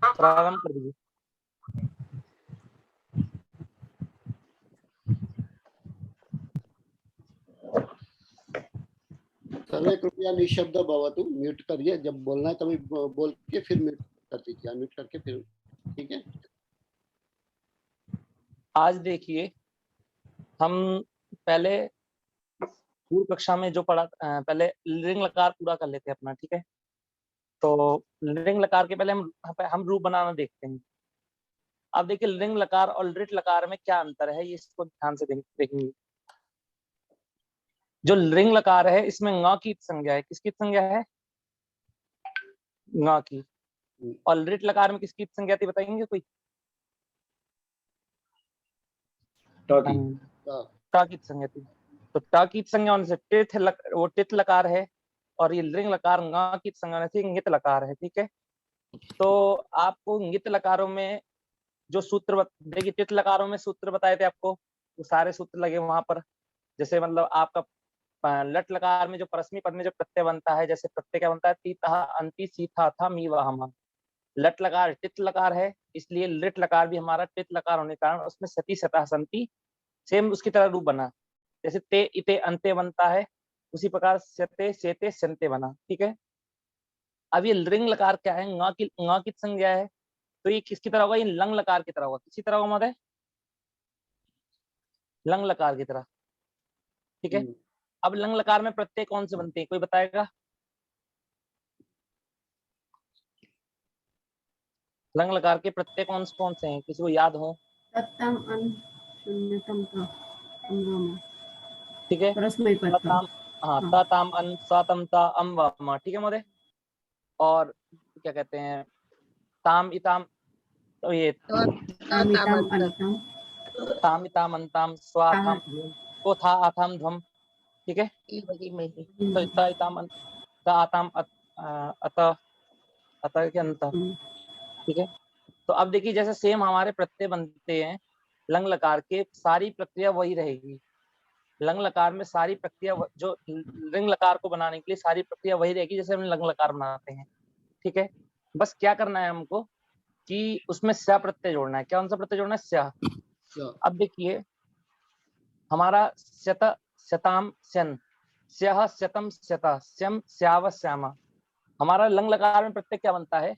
प्रारंभ कर दीजिए। सर्वे कृपया निशब्द भवतु। म्यूट करिए, जब बोलना है तभी बोल के फिर म्यूट कर दीजिए, अनम्यूट करके फिर। ठीक है। आज देखिए, हम पहले पूर्व कक्षा में जो पढ़ा, पहले लिंग लकार पूरा कर लेते हैं अपना। ठीक है, तो लिंग लकार के पहले हम रूप बनाना देखते हैं। अब देखिए, लिंग लकार और लिट लकार में क्या अंतर है, ये इसको ध्यान से देखेंगे। जो लिंग लकार है, इसमें ङ की संज्ञा है। किसकी संज्ञा है? ङ की। और लिट लकार में किसकी संज्ञा थी, बताएंगे कोई? ट की संज्ञा थी। तो ट की संज्ञा होने से वो टिथ लकार है, और ये लिंग लकार ङ की संज्ञा से ङित लकार है। ठीक है, तो आपको ङित लकारों में जो सूत्र देखिए, टिथ लकारों में सूत्र बताए थे आपको, वो सारे सूत्र लगे वहां पर। जैसे मतलब आपका लट लकार में जो परस्मी पद में जो प्रत्यय बनता है, जैसे प्रत्यय क्या बनता है? ती तहा अंति सी था था मी वह। लट लकार टित लकार है, इसलिए लिट लकार भी हमारा टित लकार होने के कारण उसमें सती सतह संति सेम उसकी तरह रूप बना। जैसे ते इते अंते बनता है, उसी प्रकार सते सेते संते बना। ठीक है, अब ये लिंग लकार क्या है? ङ की संज्ञा है, तो ये किसकी तरह होगा? ये लंग लकार की तरह होगा। किसी तरह होगा महोदय? लंग लकार की तरह। ठीक है, अब लंग लकार में प्रत्यय कौन से बनते हैं, कोई बताएगा? लंग लकार के प्रत्यय कौन से हैं, किसी को याद हो? तत्तम अन शून्यतम का अंगम। ठीक है, तताम, हाँ, तताम अन सातम ता अम व। ठीक है महोदय, और क्या कहते हैं? ताम इताम, तो ये ताम इताम अंताम स्वाथाम को था आथाम ध्वम। ठीक है, तो ता इताम ता आताम अत अत के अंत। ठीक है, तो अब देखिए, जैसे सेम हमारे प्रत्यय बनते हैं लंग लकार के, सारी प्रक्रिया वही रहेगी। लंग लकार में सारी प्रक्रिया जो लिंग लकार को बनाने के लिए सारी प्रक्रिया वही रहेगी जैसे हम लंग लकार बनाते हैं। ठीक है, बस क्या करना है हमको कि उसमें स्या प्रत्यय जोड़ना है। कौन सा प्रत्यय जोड़ना है? स्या। अब देखिए, हमारा शत शताम शन, स्यः शतम स्यता स्यम स्याव श्यामा। हमारा लंग लकार में प्रत्यय क्या बनता है?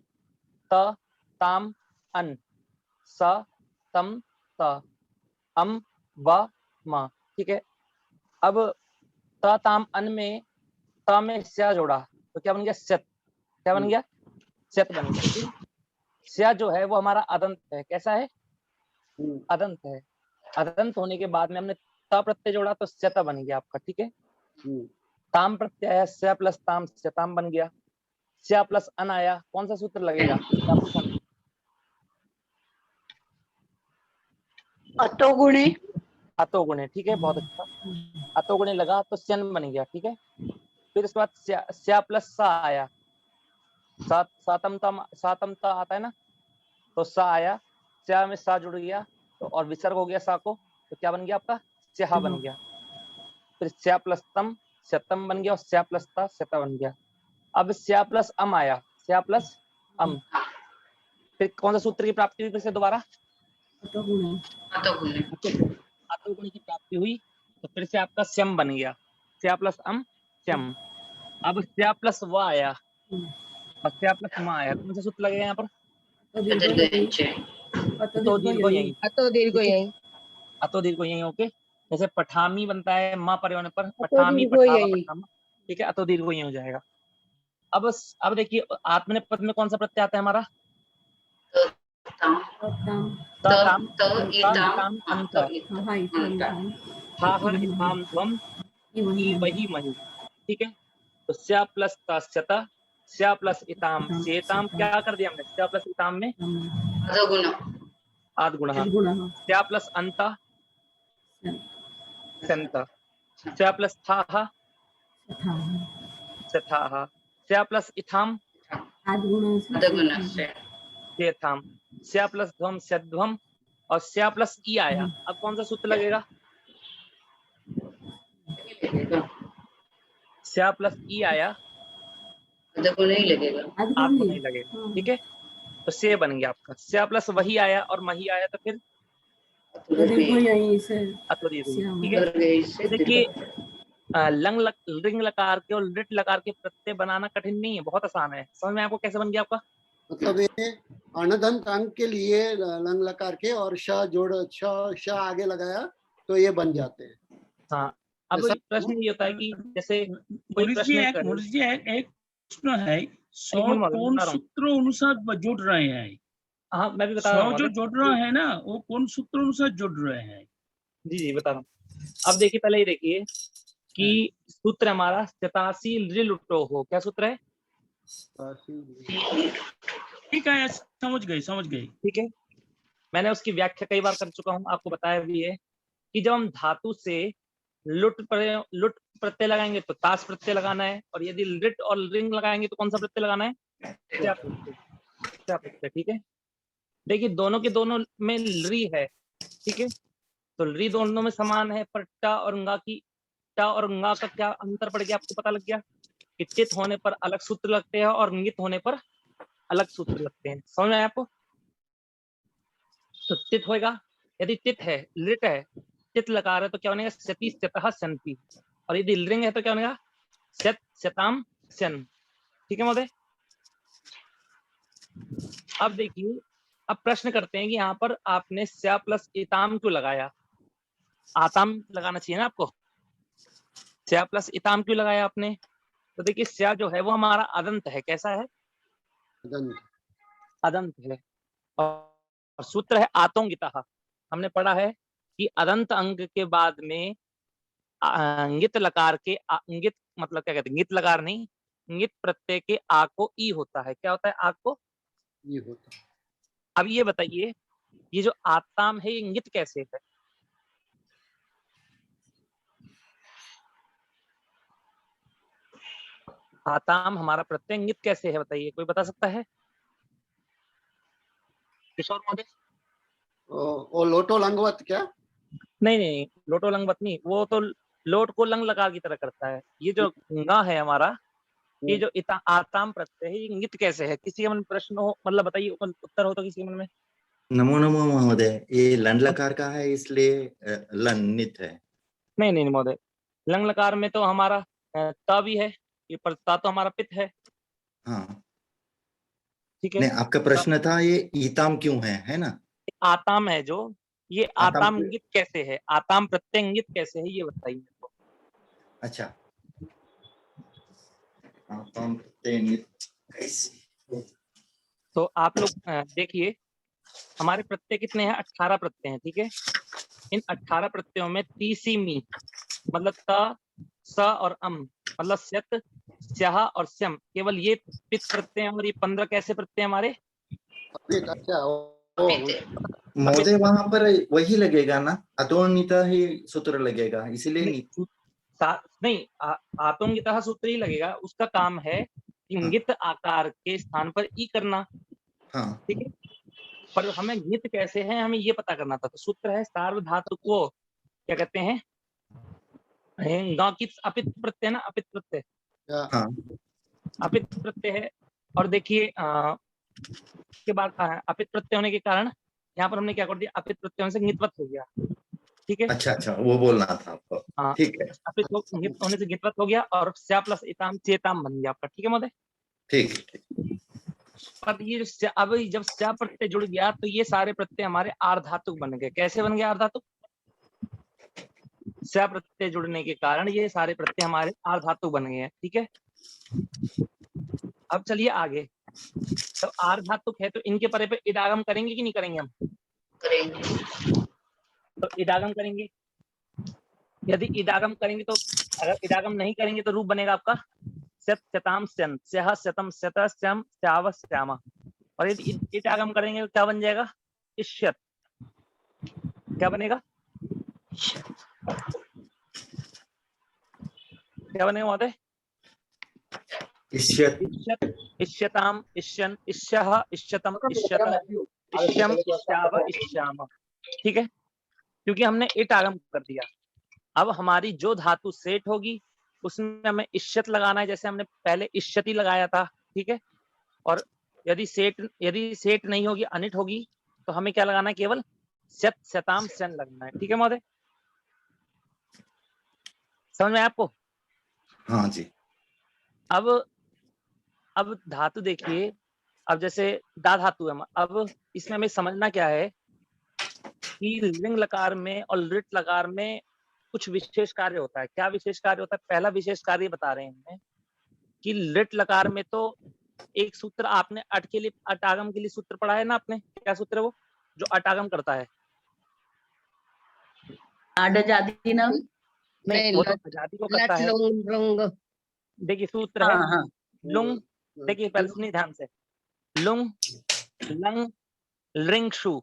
त ताम अन स तम त अम व म। ठीक है, अब त ताम अन में त में स्या जोड़ा तो क्या बन गया? सत। क्या बन गया? सत बन गया। स्या जो है वो हमारा अदंत है। कैसा है? अदंत है। अदंत होने के बाद में हमने त प्रत्यय जोड़ा तो स्यत बन गया आपका। ठीक है, ताम प्रत्यय है, स्या प्लस ताम स्यताम बन गया। स्या प्लस अन आया, कौन सा सूत्र लगेगा? अतोगुणे। अतोगुणे। ठीक है, बहुत अच्छा, अतोगुणे लगा तो स्यन बन गया। ठीक है, फिर इसके बाद स्या प्लस सा आया, सातम ता आता है ना, तो सा आया, स्या में सा जुड़ गया तो और विसर्ग हो गया सा को, तो क्या बन गया आपका? स्या बन गया। फिर स्या प्लस तम शतम बन गया और स्या प्लस ता शता बन गया। अब स्या प्लस अम आया, स्या प्लस अम, फिर कौन सा सूत्र की प्राप्ति हुई? फिर से दोबारा अतोगुण की प्राप्ति हुई, तो फिर से आपका स्यम बन गया, स्या प्लस अम स्यम। अब स्या प्लस व आया और स्या प्लस म आया, कौन सा सूत्र लगेगा यहाँ पर? अतो दीर्घ यही ओके। जैसे पठामी बनता है माँ पर होने पर, पठामी पठावा पठामा। ठीक है, अतो दीर्घ यही हो जाएगा। अब देखिए, आत्मनेपद में कौन सा प्रत्यय आता है हमारा? ठीक है, तो स्या प्लस तस्यता स्या प्लस इताम सेताम, क्या कर दिया हमने? स्या प्लस इताम में आद गुणा, स्या प्लस अंत संत, स्या प्लस था सथा, स्या प्लस इथाम सेथाम, स्या प्लस ध्वम सध्वम, और स्या प्लस ई आया। अब कौन सा सूत्र लगेगा? स्या प्लस ई आया, नहीं लगेगा। आपको नहीं लगेगा। ठीक है, तो से बन गया आपका, से प्लस वही आया और मही आया तो फिर देखो यहीं से अतुरी हुई, श्याम ठीक है। देखिए रिंग लकार के और लिट लकार के प्रत्यय बनाना कठिन नहीं है, बहुत आसान है। समझ में आपको कैसे बन गया आपका? मतलब ये अनदंत अंक के लिए लंग लकार के और श जोड़ श आगे लगाया तो ये बन जाते हैं। हाँ, अब ऐसा प्रश्न ये होता है कि जैसे कोई मुनीष जी प्रश्न एक प्रश्न है, एक सौ मिनट मौजूद कौन बता रहा हूँ। सूत्र अनुसार जुड़ रहे हैं? हाँ मैं भी बता रहा 100 हूँ जो मौजूद। जुड़ रहा है ना, वो कौन सूत्र अनुसार जुड़ रहे हैं? जी जी बता रहा हूँ। अब देखिए पहले ही देखिए कि सूत्र हमारा शतासी लुटो हो, क्या सूत्र है? ठीक है, समझ गई। ठीक है, मैंने उसकी व्याख्या कई बार कर चुका हूँ, आपको बताया भी है कि जब हम धातु से लुट प्रत्यय लगाएंगे तो ताश प्रत्यय लगाना है, और यदि लिट और रिंग लगाएंगे तो कौन सा प्रत्यय लगाना है? क्या प्रत्यय, ठीक है। देखिए दोनों के दोनों में री है, ठीक है, तो री दोनों में समान है, पर टा और ंगा की टा और ंगा का क्या अंतर पड़ गया आपको पता लग गया कि टित होने पर अलग सूत्र लगते हैं और ंगित होने पर अलग सूत्र लगते हैं। समझ में आया आपको? तो टित होएगा, यदि टित है लिट है चित लकार है तो क्या बनेगा? सती सतः सन्ति, और यदि लिंग है तो क्या बनेगा? सत सताम सन, ठीक है महोदय। अब देखिए, अब प्रश्न करते हैं कि यहाँ पर आपने स्या प्लस इताम क्यों लगाया? आताम लगाना चाहिए ना आपको, स्या प्लस इताम क्यों लगाया आपने? तो देखिए स्या जो है वो हमारा अदंत है, कैसा है? अदंत। अदंत है, और सूत्र है आतोंगितः। हमने पढ़ा है कि अदंत अंग के बाद में अंगित लकार के अंगित मतलब क्या कहते हैं, गित लकार नहीं, गित प्रत्यय के आ को ई होता है। क्या होता है? आ को ये होता है। अब ये बताइए, ये जो आताम है ये गित कैसे है? आताम हमारा प्रत्यय गित कैसे है बताइए, कोई बता सकता है? किशोर महोदय? वो लोटो लंगवत क्या? नहीं नहीं, लोटो लंगवत नहीं, वो तो लोट को लंग लकार की तरह करता है। ये जो गा है हमारा, ये जो आताम प्रत्यय है ये गित कैसे है? किसी के मन में प्रश्न हो, मतलब बताइए, उत्तर हो तो किसी के मन में। नमो नमो महोदय, ये लन लकार का है इसलिए लन नित है। नहीं नहीं महोदय, लंग लकार में तो हमारा ता भी है, ये पर ता तो हमारा पित है, हाँ, ठीक है। नहीं आपका प्रश्न था ये ईताम क्यों है ना? आताम है जो, ये आताम आताम गित कैसे है? आताम प्रत्यंगित कैसे है ये बताइए मेरे को। अच्छा, आताम प्रत्यय कैसे? तो आप लोग देखिए, हमारे प्रत्यय कितने हैं? 18 प्रत्यय हैं, ठीक है। इन 18 प्रत्ययों में तीसी मी मतलब त, स और अम मतलब स्यत, स्याह और स्यम, केवल ये पित प्रत्यय और ये 15 कैसे प्रत्यय हमारे? अच्छा, महोदय वहां पर वही लगेगा ना, अतोनित ही सूत्र लगेगा, इसीलिए नहीं, आतोंगितः सूत्र ही लगेगा, उसका काम है इंगित आकार के स्थान पर ई करना, हाँ ठीक है। पर हमें गित कैसे है हमें ये पता करना था, तो सूत्र है सार्वधातुक वो क्या कहते हैं, गांव अपित प्रत्यय ना, अपित प्रत्यय, हाँ अपित प्रत्यय है। और देखिए के बाद अपित प्रत्यय होने के कारण यहाँ पर हमने क्या कर दिया, अपित प्रत्यय से गितवत हो गया, ठीक है। अच्छा, वो बोलना था आपको, ठीक है। अपित होने से गितवत हो गया और स्या प्लस इताम चेताम बन गया आपका, ठीक है महोदय। ठीक। पर ये जो अब जब स्या प्रत्यय जुड़ गया तो ये सारे प्रत्यय हमारे आर्धातुक बन गए। कैसे बन गए आर्धातुक? स्या प्रत्यय जुड़ने के कारण ये सारे प्रत्यय हमारे आर्धातुक बन गए हैं, ठीक है। अब चलिए आगे, तो आर्धातुक है तो इनके परे पे इडागम करेंगे कि नहीं करेंगे? हम करेंगे, तो इडागम करेंगे। यदि इडागम करेंगे तो, अगर इडागम नहीं करेंगे तो रूप बनेगा आपका सत शताम सन, स्यः शतम सत स्यम स्याव श्यामा, और यदि इडागम करेंगे तो क्या बन जाएगा? इष्यत। क्या बनेगा? क्या बनेगा महोदय? इष्यत, इष्यताम, इष्यन, इष्यः, इष्यतम, इष्यतम, इष्यम, इष्याव, इष्याम, ठीक है, क्योंकि हमने इट आगम कर दिया। अब हमारी जो धातु सेट होगी उसमें हमें इष्यत लगाना है, जैसे हमने पहले इष्यति लगाया था, ठीक है। और यदि सेठ नहीं होगी, अनिट होगी, तो हमें क्या लगाना है? केवल स्यत, स्यताम, स्यन लगना है। ठीक है महोदय, समझ में आया आपको? हाँ जी। अब धातु देखिए, अब जैसे दा धातु है, अब इसमें हमें समझना क्या है कि लिंग लकार में और लिट लकार में कुछ विशेष कार्य होता है। क्या विशेष कार्य होता है? पहला विशेष कार्य बता रहे हैं कि लिट लकार में तो एक सूत्र आपने अट के लिए, अटागम के लिए सूत्र पढ़ा है ना आपने? क्या सूत्र है वो जो अटागम करता है? आजादी ना नहीं, वो तो आजादी को करता है। देखिए सूत्र है हाँ लुंग, देखिए पहले सुनिए ध्यान से, लुंग लंग लिंगशु,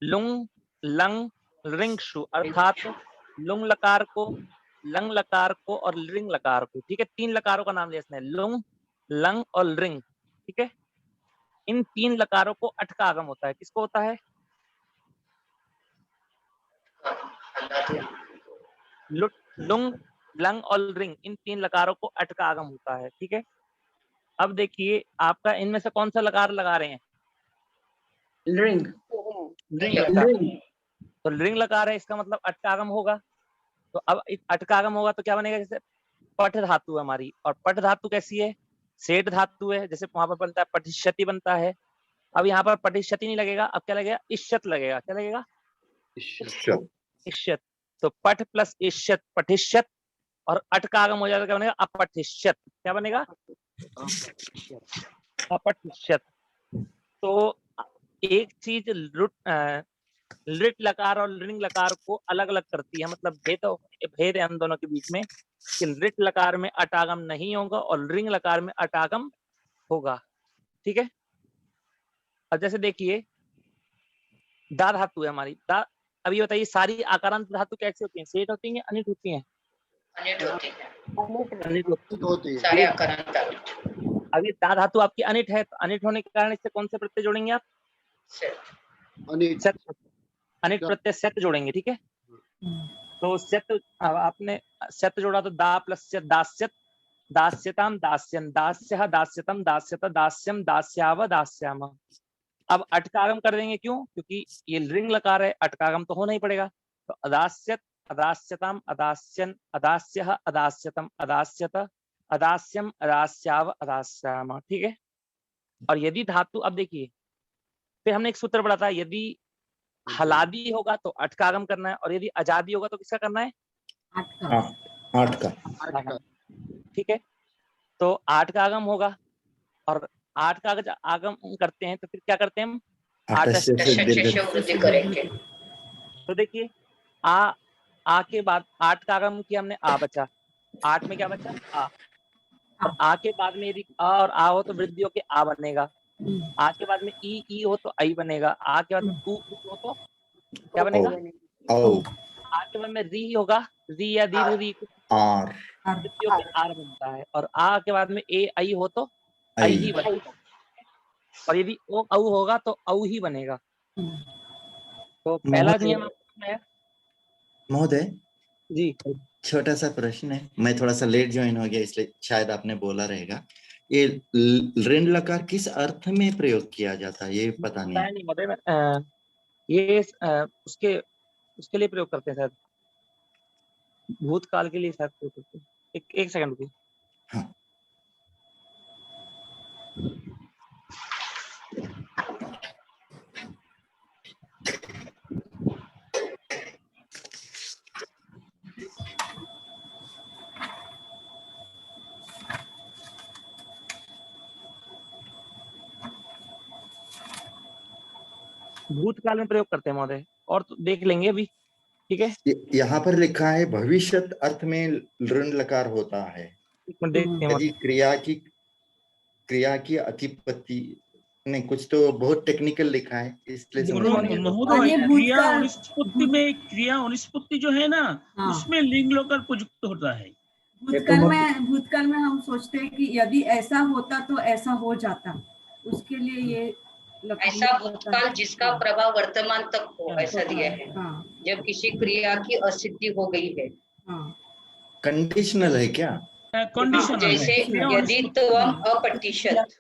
लुंग लंग लिंगशु, अर्थात लुंग लकार को, लंग लकार को और लिंग लकार को। ठीक है, 3 लकारों का नाम लिया इसने, लुंग लंग और लिंग। ठीक है, इन 3 लकारों को अट का आगम होता है। किसको होता है? लुंग लंग और रिंग, इन 3 लकारों को अट का आगम होता है। ठीक है, अब देखिए आपका इनमें से कौन सा लकार लगा रहे हैं? रिंग लिंग लकार। तो लिंग लकार है, इसका मतलब अट का आगम होगा। तो अब अट का आगम होगा तो क्या बनेगा? जैसे पठ धातु है हमारी, और पठ धातु कैसी है? सेठ धातु है, जैसे वहां पर बनता है पठिष्यति बनता है। अब यहाँ पर पठिष्यति नहीं लगेगा, अब क्या लगेगा? इष्यत लगेगा। क्या लगेगा? इष्यत। तो पठ प्लस इष्यत पठिष्यत, और अट का आगम हो जाएगा, क्या बनेगा? अपठिष्यत। क्या बनेगा? अपठिष्यत। तो एक चीज लिट लकार और लिंग लकार को अलग अलग करती है, मतलब भेद है इन दोनों के बीच में कि लिट लकार में अटागम नहीं होगा और लिंग लकार में अटागम होगा। ठीक है, अब जैसे देखिए दा धातु है हमारी, दा। अब ये बताइए सारी आकारांत धातु कैसे होती हैं? सेठ होती हैं, अनिट होती हैं? अनिट होती है, अनिट होती है। सारे आकारांत अनिट। अब ये दा धातु आपकी अनिट है, तो अनिट होने के कारण इससे कौन से प्रत्यय जोड़ेंगे आप? अनिट अनिट प्रत्यय सेट जोड़ेंगे। ठीक है, तो सेट आपने सेट जोड़ा तो दा प्लस सेट दास्यत, दास्यताम दास्यन, दास्यः दास्यतम दास्यत दास्यम दास्याव दास्याम। अब अटकागम कर देंगे, क्यों? क्योंकि ये लिंग लकार है, अटकागम तो होना ही पड़ेगा। तो अदास्यत अदास्यताम अदास्यन, अदास्यः अदास्यतम अदास्यत अदास्यम अदास्याव अदास्याम। ठीक है, और यदि धातु, अब देखिए फिर हमने एक सूत्र पढ़ा था, यदि हलादी होगा तो अट का आगम करना है, और यदि आजादी होगा तो किसका करना है? आठ का। ठीक है, तो 8 का आगम होगा, और 8 का अगर आगम करते हैं तो फिर क्या करते हैं हम? वृद्धि करेंगे। तो देखिए आ के बाद 8 का आगम किया हमने, आ बचा, 8 में क्या बचा? आ। और आ के बाद में यदि आ और आ हो तो वृद्धि होके आ बनेगा, आ के बाद में ई हो तो आई बनेगा, आ के बाद में उ हो तो क्या बनेगा? आ के बाद में री होगा, री या दीर्घ री आर, आर बनता है, और आ के बाद में ए आई हो तो आई ही बनेगा, और यदि ओ औ होगा तो औ ही बनेगा। तो पहला नियम है महोदय जी। छोटा सा प्रश्न है, मैं थोड़ा सा लेट ज्वाइन हो गया इसलिए शायद आपने बोला रहेगा, ये ऋण लकार किस अर्थ में प्रयोग किया जाता है ये पता नहीं। महोदय ये उसके लिए प्रयोग करते हैं शायद, भूतकाल के लिए शायद प्रयोग करते हैं। एक सेकंड रुकिए। हाँ। भूतकाल में प्रयोग करते हैं महोदय, और तो देख लेंगे अभी। ठीक है, यहाँ पर लिखा है भविष्यत अर्थ में ऋण लकार होता है, यदि क्रिया की अतिपत्ति ने कुछ तो बहुत टेक्निकल लिखा है, इसलिए महोदय क्रिया अनुस्पत्ति जो है ना, उसमें लिंग लकार प्रयुक्त होता है। भूतकाल में हम सोचते हैं कि यदि ऐसा होता तो ऐसा हो जाता, उसके लिए ये ऐसा भूतकाल जिसका प्रभाव वर्तमान तक हो, ऐसा दिया है। जब किसी क्रिया की असिद्धि हो गई है। कंडीशनल है क्या? कंडीशनल जैसे यदि त्वम अपठिष्यत्,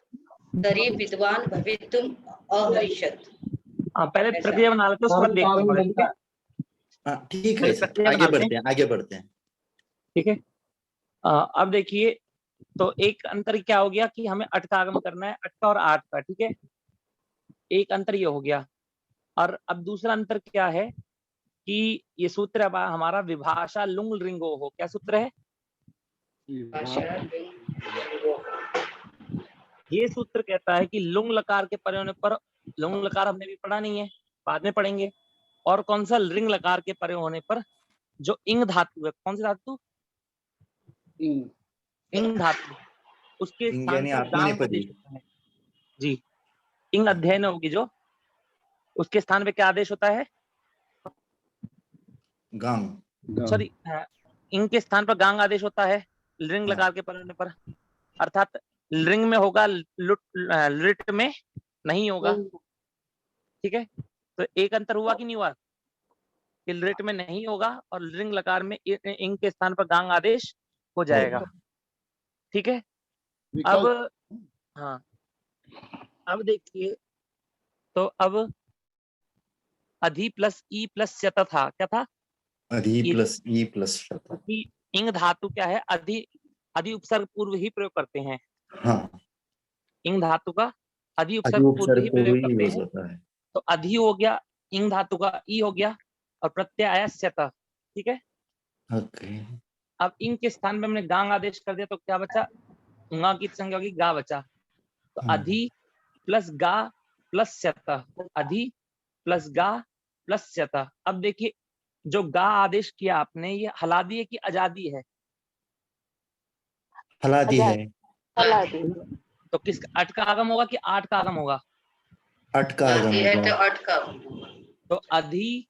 तरी विद्वान भवितुम अहरिषत्। पहले प्रक्रिया बना लेते हैं, उसके बाद देखते हैं। ठीक है सर, प्रक्रिया आगे बनाते बढ़ते हैं, आगे बढ़ते हैं। ठीक है। अब देखिए, तो एक अंतर क्या हो गया कि हमें अट का आगम करना है, अट का और आठ का। ठीक है, एक अंतर ये हो गया। और अब दूसरा अंतर क्या है कि ये सूत्र अब हमारा विभाषा लुंग लिंगो हो। क्या सूत्र है? ये सूत्र कहता है कि लुंग लकार के परे होने पर, लुंग लकार हमने भी पढ़ा नहीं है, बाद में पढ़ेंगे। और कौन सा? रिंग लकार के परे होने पर जो इंग धातु है, कौन सी धातु? इंग धातु, उसके इंग स्थान यानी पर आत्मनेपदी। गांग आदेश होता है जी। इंग अध्ययन होगी जो, उसके स्थान पे क्या आदेश होता है? गांग। सॉरी, इंग के स्थान पर गांग आदेश होता है रिंग लकार के परे होने पर। अर्थात रिंग में होगा, लिट में नहीं होगा। ठीक है, तो एक अंतर हुआ कि नहीं हुआ? कि लिट में नहीं होगा और रिंग लकार में इंग के स्थान पर गांग आदेश हो जाएगा। ठीक है। अब हाँ, अब देखिए, तो अब अधि प्लस ई प्लस शत था। क्या था? अधि प्लस ई प्लस शत। क्योंकि इंग धातु क्या है? अधि उपसर्ग पूर्व ही प्रयोग करते हैं। हाँ, इंग धातु का अधि अधि उपसर्ग पूर्व उपसर्ग ही पूर्व प्रयोग ही करते यूज हैं। होता है। तो अधि हो गया, इंग धातु का ई हो गया, और प्रत्यय आया शत। ठीक है। ओके। अब इंग के स्थान में हमने गांग आदेश कर दिया, तो क्या बचा? गा की संज्ञा होगी गा बचा। तो अधि प्लस गा प्लस शत, अधि प्लस गा प्लस शत। अब देखिए, जो गा आदेश किया आपने, ये हलादी है कि आजादी है? हलादी है। तो किस अट का आगम होगा कि आठ का आगम होगा? अट का आगम है तो होगा। अट का। तो अधि,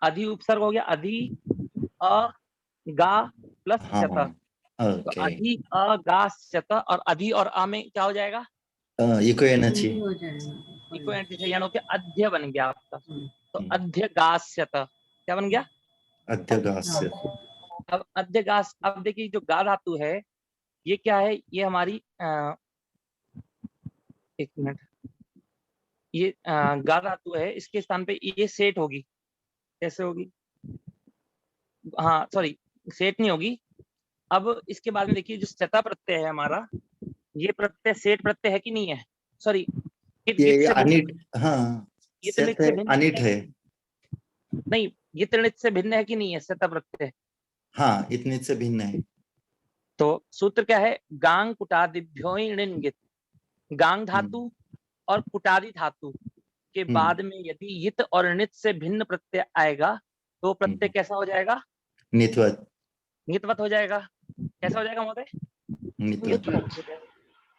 अधि उपसर्ग हो गया, अधि अ गा प्लस हाँ, शत। तो ओके। अधि अ गा शत, और अधि और अ में क्या हो जाएगा? इको एनर्जी हो जाएगा। इको एंटी, यानी कि अध्य बन गया आपका। तो अध्य गास्यत, क्या बन गया? अध्यगास्य। अब अध्य गास, अब देखिए जो गा धातु है, ये क्या है? ये हमारी एक मिनट, ये गा धातु है, इसके स्थान पे ये सेट होगी। कैसे होगी? हाँ सॉरी, सेट नहीं होगी। अब इसके बाद में देखिए, जो शता प्रत्यय है हमारा, ये प्रत्यय सेट प्रत्यय है कि नहीं है? सॉरी, ये अनिट, हाँ ये सेट तृणित है, से भिन्न अनिट है। नहीं, ये तृणित से भिन्न है कि नहीं है शता प्रत्यय? हाँ, इतने से भिन्न है। तो सूत्र क्या है? गांग कुटादिभ्यो णिन्गित। गांग धातु और कुटादि धातु के बाद में यदि यित और णित से भिन्न प्रत्यय आएगा, तो प्रत्यय कैसा हो जाएगा? नित्वत। नित्वत हो जाएगा। कैसा हो जाएगा महोदय? नित्वत।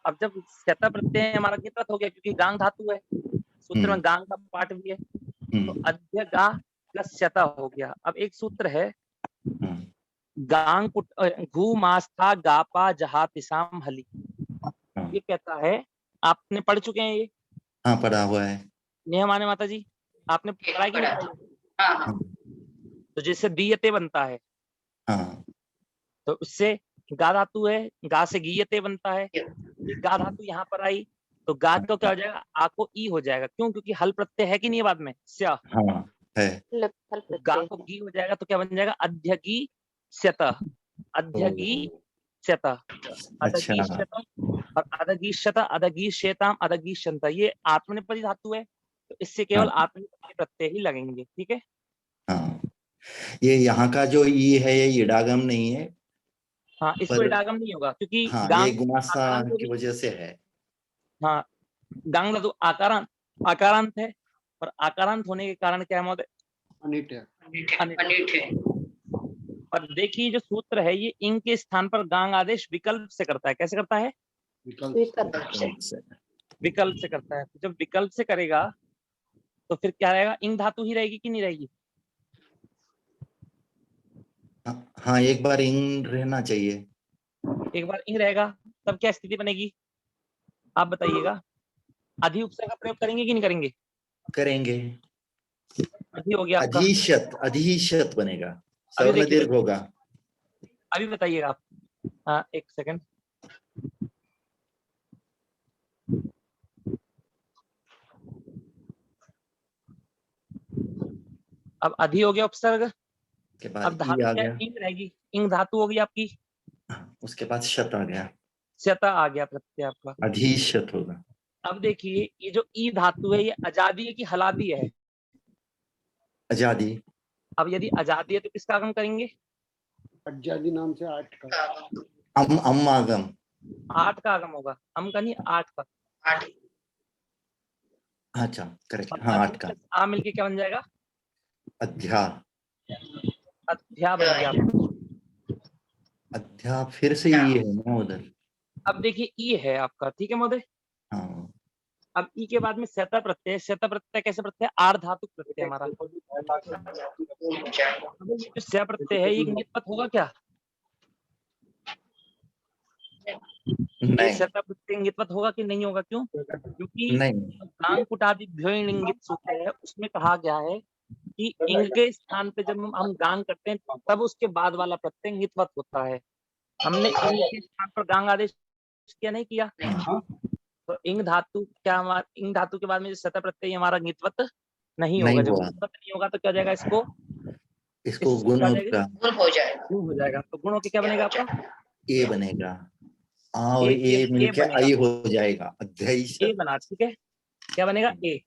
अब जब शता प्रत्यय हमारा नित्वत हो गया, क्योंकि गांग धातु है, सूत्र में गांग का पाठ भी है, तो अध्य गा प्लस शता हो गया। अब एक सूत्र है, गांग घू मास्था गापा जहातिसाम हली। ये कहता है, आपने पढ़ चुके हैं ये? हाँ, पढ़ा हुआ है। नियमाने माता जी, आपने पढ़ा कि नहीं पढ़ा? हाँ। तो जिससे दीयते बनता है, हाँ, तो उससे गा धातु है, गा से गीयते बनता है। गा धातु यहाँ पर आई, तो गा तो क्या हो जाएगा? आ को ई हो जाएगा। क्यों? क्योंकि हल प्रत्यय है कि नहीं बाद में? स्या। हाँ है। तो गा को गी हो जाएगा, तो क्या बन जाएगा? अध्यगी शत, अध्यगी शत, अदगी अच्छा। शत और अदगी शत, अदगी शेताम, अदगी शंता। ये आत्मनेपदी धातु है, तो इससे केवल आत्मनेपदी प्रत्यय ही लगेंगे। ठीक है। हाँ, ये यहाँ का जो ई है, ये इडागम नहीं है। हाँ, इसको इडागम नहीं होगा, क्योंकि हाँ, ये गांग गुमास्ता आकारांत की वजह से है। हाँ, गांग धातु आकारांत, आकारांत है, और आकारांत होने के कारण क्या है महोदय? अनिट है। अनिट है। और देखिए, जो सूत्र है, ये इंग के स्थान पर गांग आदेश विकल्प से करता है। कैसे करता है? विकल्प से करता है। जब विकल्प से करेगा, तो फिर क्या रहेगा? इंग धातु ही रहेगी कि नहीं रहेगी? हाँ, एक बार इंग रहना चाहिए। एक बार इंग रहेगा, तब क्या स्थिति बनेगी? आप बताइएगा। अधि उपसर्ग का प्रयोग करेंगे कि नहीं करेंगे? करेंगे। अधि हो गया आपका। अधिशत, अधिशत बनेगा, अभी सवर्ण देखिए, दीर्घ होगा। अभी बताइएगा आप। हाँ, एक सेकंड। अब अधि हो गया उपसर्ग, के अब बाद ई धातु आ क्या गया, इंग रहेगी, इंग धातु होगी आपकी, उसके बाद शत आ गया, शत आ गया प्रत्यय आपका। अधीशत होगा। अब देखिए ये जो ई धातु है ये अजादी है कि हलादी है? आजादी। अब यदि आजादी है तो किसका आगम करेंगे? अजादी नाम से 8 का, अम्मागम। 8 का आगम होगा, अम का नहीं 8 का। 8 अच्छा करेक्ट, अब हाँ अधि 8 का। प्लस आ मिलके क्या बन जाएगा? अध्या। अध्या बन गया आपका। अध्या फिर से ये है ना उधर। अब देखिए ई है आपका, ठीक है महोदय। हाँ अब ई के बाद में शत प्रत्यय, शत प्रत्यय कैसे प्रत्यय? आर धातु प्रत्यय हमारा। अब ये जो श प्रत्यय है ये नित्पत होगा क्या? ये नहीं शत प्रत्यय नित्पत होगा कि नहीं होगा? क्यों? क्योंकि नहीं, गांग कुटादि भ्योइन इंगित सूत्र है, उसमें कहा गया है कि इंग के स्थान पे जब हम गांग करते हैं तब उसके बाद वाला प्रत्यय नित्पत होता है। हमने इंग के स्थान पर गांग आदेश किया नहीं किया? तो इंग धातु क्या हमारा, इंग धातु के बाद में जो शत प्रत्यय हमारा नित्पत नहीं होगा। नहीं जब हुआ, नित्पत नहीं होगा तो क्या हो जाएगा? इसको इसको गुण क्या हो जाएगा? का गुण हो जाएगा। गुण हो जाएगा। तो गुण होके क्या बनेगा आपका? ए बनेगा, आ और ए ए मिलके बनेगा, आई हो जाएगा, अध्यायी ए बना, ठीक है। क्या बनेगा? ए।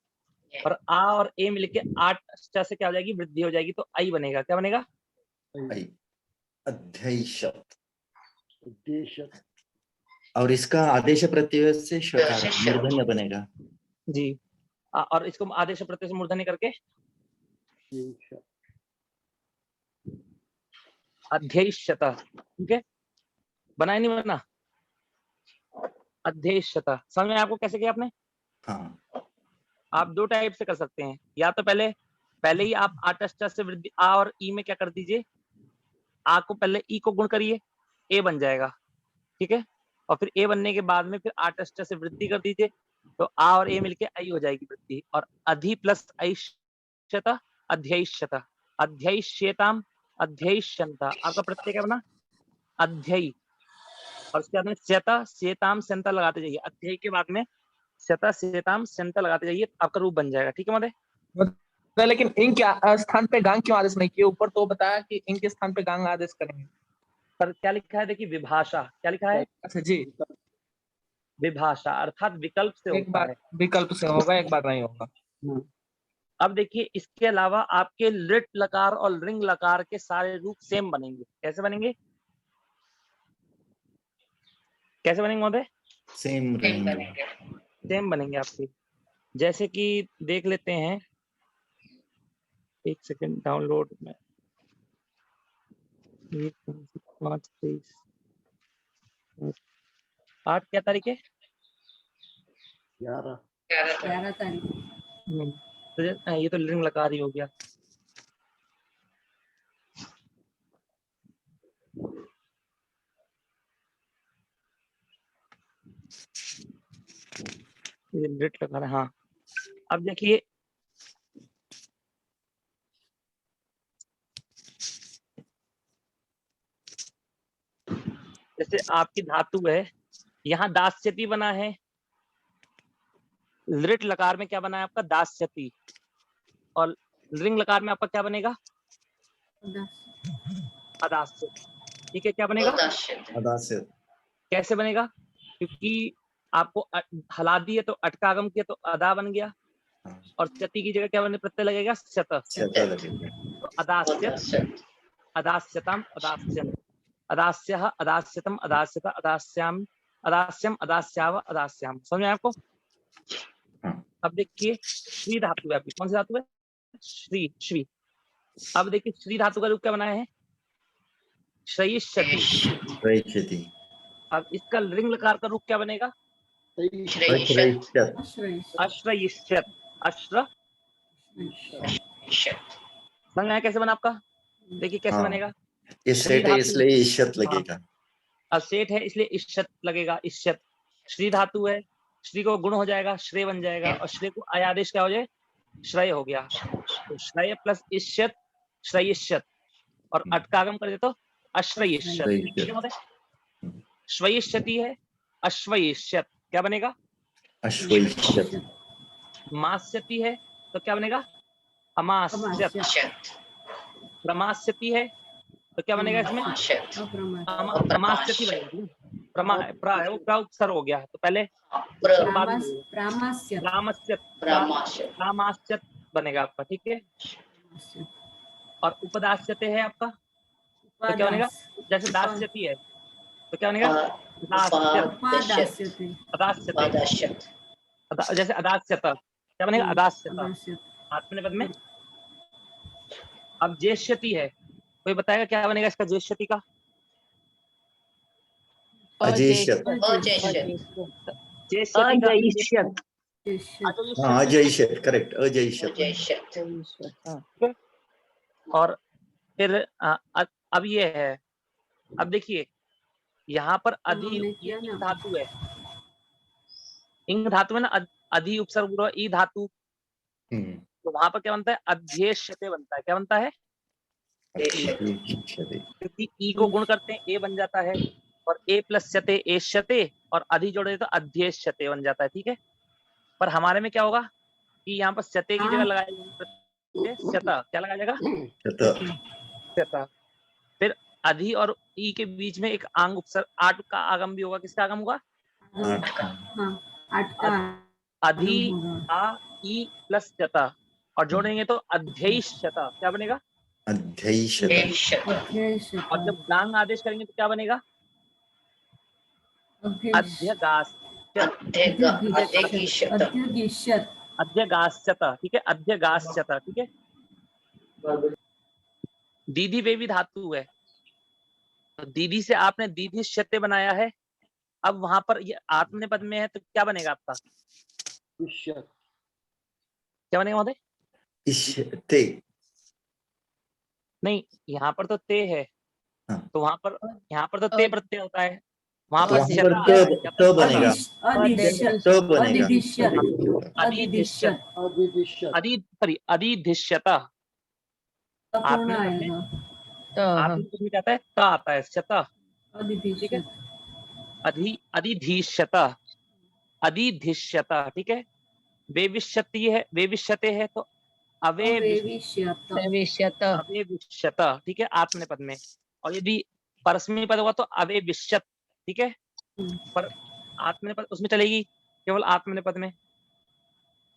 और आ और ए मिलके 8 से क्या हो जाएगी? वृद्धि हो जाएगी, तो आई बनेगा। क्या बनेगा? आई, अध्यायी शब्द। उद्देश्य, और इसका आदेश प्रत्यय से शकार मूर्धन्य बनेगा। जी। और इसको आदेश प्रत्यय से मूर्धन्य करके अध्ययिष्यत, ठीक है। बना नहीं बना? अध्ययिष्यत समझ में आपको कैसे किया आपने? हाँ आप 2 टाइप से कर सकते हैं, या तो पहले ही आप आटष्ट से वृद्धि आ और ई में क्या कर दीजिए, आ को पहले ई को गुण करिए, ए बन जाएगा, ठीक है। और फिर ए बनने के बाद में फिर आटष्ट से वृद्धि कर दीजिए, तो आ और ए मिलके आई हो जाएगी वृद्धि। और अधि प्लस ऐष्यत अध्ययिष्यत, अध्ययिष्यताम अध्ययिष्यन्त, आपका प्रत्यय क्या बना? अध्ययी। और उसके बाद में स्यता स्यताम स्यन्ता लगाते जाइए, अध्ययी के बाद में स्यता स्यताम स्यन्ता लगाते जाइए, आपका रूप बन जाएगा, ठीक है महोदय। लेकिन इंग के स्थान पे गांग क्यों आदेश नहीं किया? ऊपर तो बताया कि इंग के स्थान पे गांग आदेश करेंगे। पर क्या लिखा है? देखिए विभाषा, क्या लिखा है? अच्छा जी, विभाषा अर्थात विकल्प से एक होता बार है। विकल्प से होगा, एक बार नहीं होगा। अब देखिए इसके अलावा आपके लिट लकार और रिंग लकार के सारे रूप सेम बनेंगे। कैसे बनेंगे? कैसे बनेंगे महोदय? सेम रहेंगे। सेम बनेंगे आपके। जैसे कि देख लेते हैं, एक सेकंड डाउनलोड में, 5 23 8 क्या तारीख है? 11 11 तारीख। तो ये तो लिंग लकार ही हो गया। ये लिट लकार है, हाँ। अब देखिए जैसे आपकी धातु है, यहाँ दास्यति बना है, लिट लकार में क्या बना है आपका? दास्यति। और लिंग लकार में आपका क्या बनेगा? अदास्य, ठीक है। क्या बनेगा? अदास्य। कैसे बनेगा? क्योंकि आपको हला दी है तो अटका आगम किया तो अदा बन गया, और क्षति की जगह क्या बने? प्रत्यय लगेगा शत, तो अदास्य अदास्यतम अदास्यम अदास्यः अदास्यतम अदास्यत अदास्याम अदास्यम अदास्याव अदास्याम। समझ में आपको? अब देखिए श्री धातु है आपकी, कौन सी धातु है? श्री, श्री। अब देखिए श्री धातु का रूप क्या बनाया है? श्रयिष्यति। अब इसका लिंग लकार का रूप क्या बनेगा? अश्रयिष्यत, अश्र। समझ में आया कैसे बना आपका? देखिए कैसे बनेगा? ये सेठ है इसलिए इश्यत लगेगा। अब सेठ है इसलिए इश्यत लगेगा, इश्यत। श्री धातु है, श्री को गुण हो जाएगा, श्रेय बन जाएगा, और श्रेय को आयादेश क्या हो जाए? श्रेय हो गया। तो श्रेय प्लस इश्यत श्रयिष्यत, और अटकागम कर दे तो अश्रयिष्यत। श्वयिष्यति है, अश्वयिष्यत, क्या बनेगा? अश्वयिष्यत। मास्यति है तो क्या बनेगा? अमास्यत, अमाश्यत, प्रमास्यति है तो क्या बनेगा इसमें? अमाश्यत, अमास्यति बनेगा। प्रा है वो प्रा उपसर्ग हो गया तो पहले बाद में बनेगा। प्रामास्यत, प्रामस्यत, प्रामाश्यत, प्रामास्यत बनेगा आपका, ठीक है। और उपदास्यते है आपका तो क्या बनेगा? जैसे दास्यति है तो क्या बनेगा? उपादास्यते, अदास्यते, उपादाश्यत, जैसे अदास्यत क्या बनेगा? अदास्यत अदास्यत, आत्मनेपद में। अब ज्येष्यति है, कोई बताएगा क्या बनेगा इसका ज्येष्यति का? अजयशत, अजयश्यत, ज्येष्यति का अजयश्यत, हाँ अजयशत, करेक्ट, अजयशत। अजयश्यत, ठीक है। और फिर अब ये है, अब देखिए यहाँ पर अधि किया ना। धातु है, इंग धातु है ना, अधि उपसर्ग पूर्व ई धातु, तो वहां पर क्या बनता है? अध्येष्यते बनता है। क्या बनता है? क्योंकि ई को गुण करते हैं ए बन जाता है, और ए प्लस शते एष्यते, और अधि जोड़े तो अध्येष्यते बन जाता है, ठीक है। पर हमारे में क्या होगा कि यहाँ पर शते की जगह लगाया शता, क्या लगाया जाएगा? शता। फिर अधि और ई के बीच में एक आंग उपसर्ग आठ का आगम भी होगा। किसका आगम होगा? अधि आ ई प्लस शता, और जोड़ेंगे तो अध्ययशता, क्या बनेगा? अध्ययशत, अध्ययश्यत, और जब गांग आदेश करेंगे तो क्या बनेगा? अध्यगास्यत, अध्यगिष्यत, अध्यगिष्यत, अध्यगास्यत, ठीक है, अध्यगास्यत, ठीक है। दीदी वे भी धातु है, तो दीदी से आपने दीधिष्यते बनाया है। अब वहां पर ये आत्मनेपद में है तो क्या बनेगा आपका? क्या बनेगा महोदय? इष्यते, नहीं, यहाँ पर तो ते है, हाँ। तो वहां पर यहाँ पर तो ते प्रत्यय होता है, वहां तो पर वहां पर त बनेगा, त बनेगा, अधिधिष्यत, आत्मनेपद में क्या आता है? त आता है, शत, ठीक है। अधिधीष्यत, अधिधिष्यत, ठीक है। वेविष्यति है, वेविष्यते है तो अवेविष्यत, ठीक है, आत्मनेपद में। और यदि परस्मै पद होगा तो अवेविष्यत, ठीक है। पर आत्मनेपद उसमें चलेगी केवल आत्मनेपद में।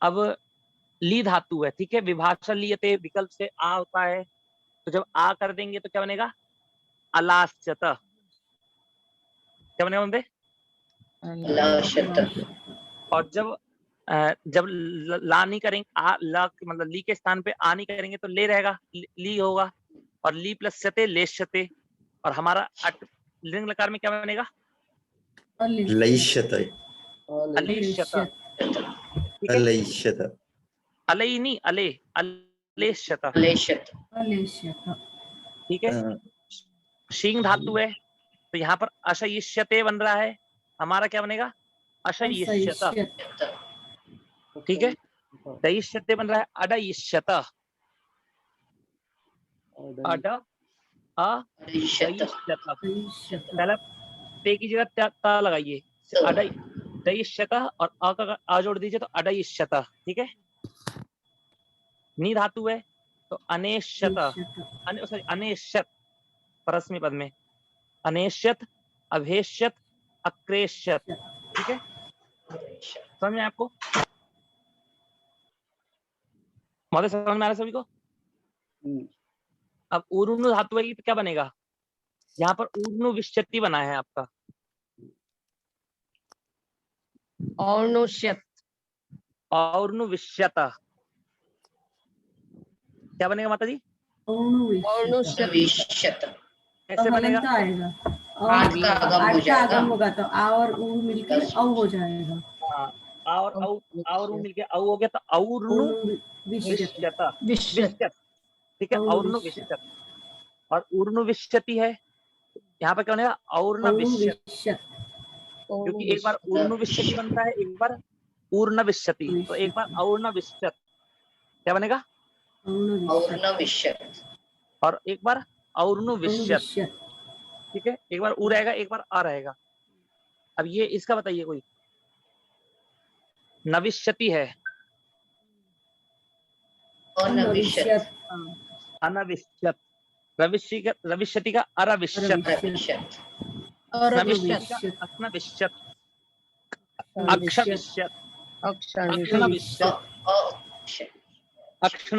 अब ली धातु है, ठीक है, विभाषा लीयते विकल्प से आ होता है, तो जब आ कर देंगे तो क्या बनेगा? अलास्यत, क्या बनेगा उनपे? और जब ला नहीं करेंगे, ला मतलब ली के स्थान पे आ नहीं करेंगे तो ले रहेगा, ली होगा, और ली प्लस शते लेशते, और हमारा लिंग लकार में क्या बनेगा? लैष्यत, अलेष्यत, ठीक है। अलैष्यत, अलई नहीं, अले, अलेष्यत, अलेष्यत, ठीक है। शींग धातु है तो यहाँ पर अशयिष्यते बन रहा है, हमारा क्या बनेगा? अशयिष्यत, ठीक है। दयिष्यते बन रहा है अडयिष्यत, अड अडयिष्यत, पहले ते की जगह ता लगाइए, अडय दयिष्यत, और अ का आ जोड़ दीजिए तो अडयिष्यत, ठीक है। नी धातु है तो अनेष्यत, सॉरी अनेष्यत, परस्मै पद में अनेष्यत, अभेष्यत, अक्रेष्यत, ठीक है। समझ में आपको महोदय? समझ में आ रहा है सभी को? अब ऊर्नु धातु है तो क्या बनेगा? यहाँ पर ऊर्नु विष्यति बना है आपका, और्नुष्यत, और्नु विष्यत, क्या बनेगा माता जी? विष्यत, कैसे बनेगा? आएगा आठ का आगम होगा तो आ और ऊ मिलकर औ हो जाएगा। आ और ऊ मिलके औ हो गया तो और्नु विष्यत, विष्यत, ठीक है, और्नु विष्यत। और ऊर्नु विष्यति है, यहाँ पर क्या बनेगा? और्ण विष्यत, क्योंकि एक बार ऊर्नु विष्यति बनता है, एक बार ऊर्ण विष्यति, तो एक बार और्ण विष्यत, क्या बनेगा? और्ण विष्यत, और एक बार और्नु विष्यत, ठीक है। एक बार ऊ रहेगा, एक बार आ रहेगा। अब ये इसका बताइए कोई। नविष्यति है, अनविष्यत अनविष्यत, रविष्यति का अरविष्यत, अरविष्यत स्नविष्यति का अस्नविष्यत, अक्षविष्यत, अक्षणविष्यत, अक्षण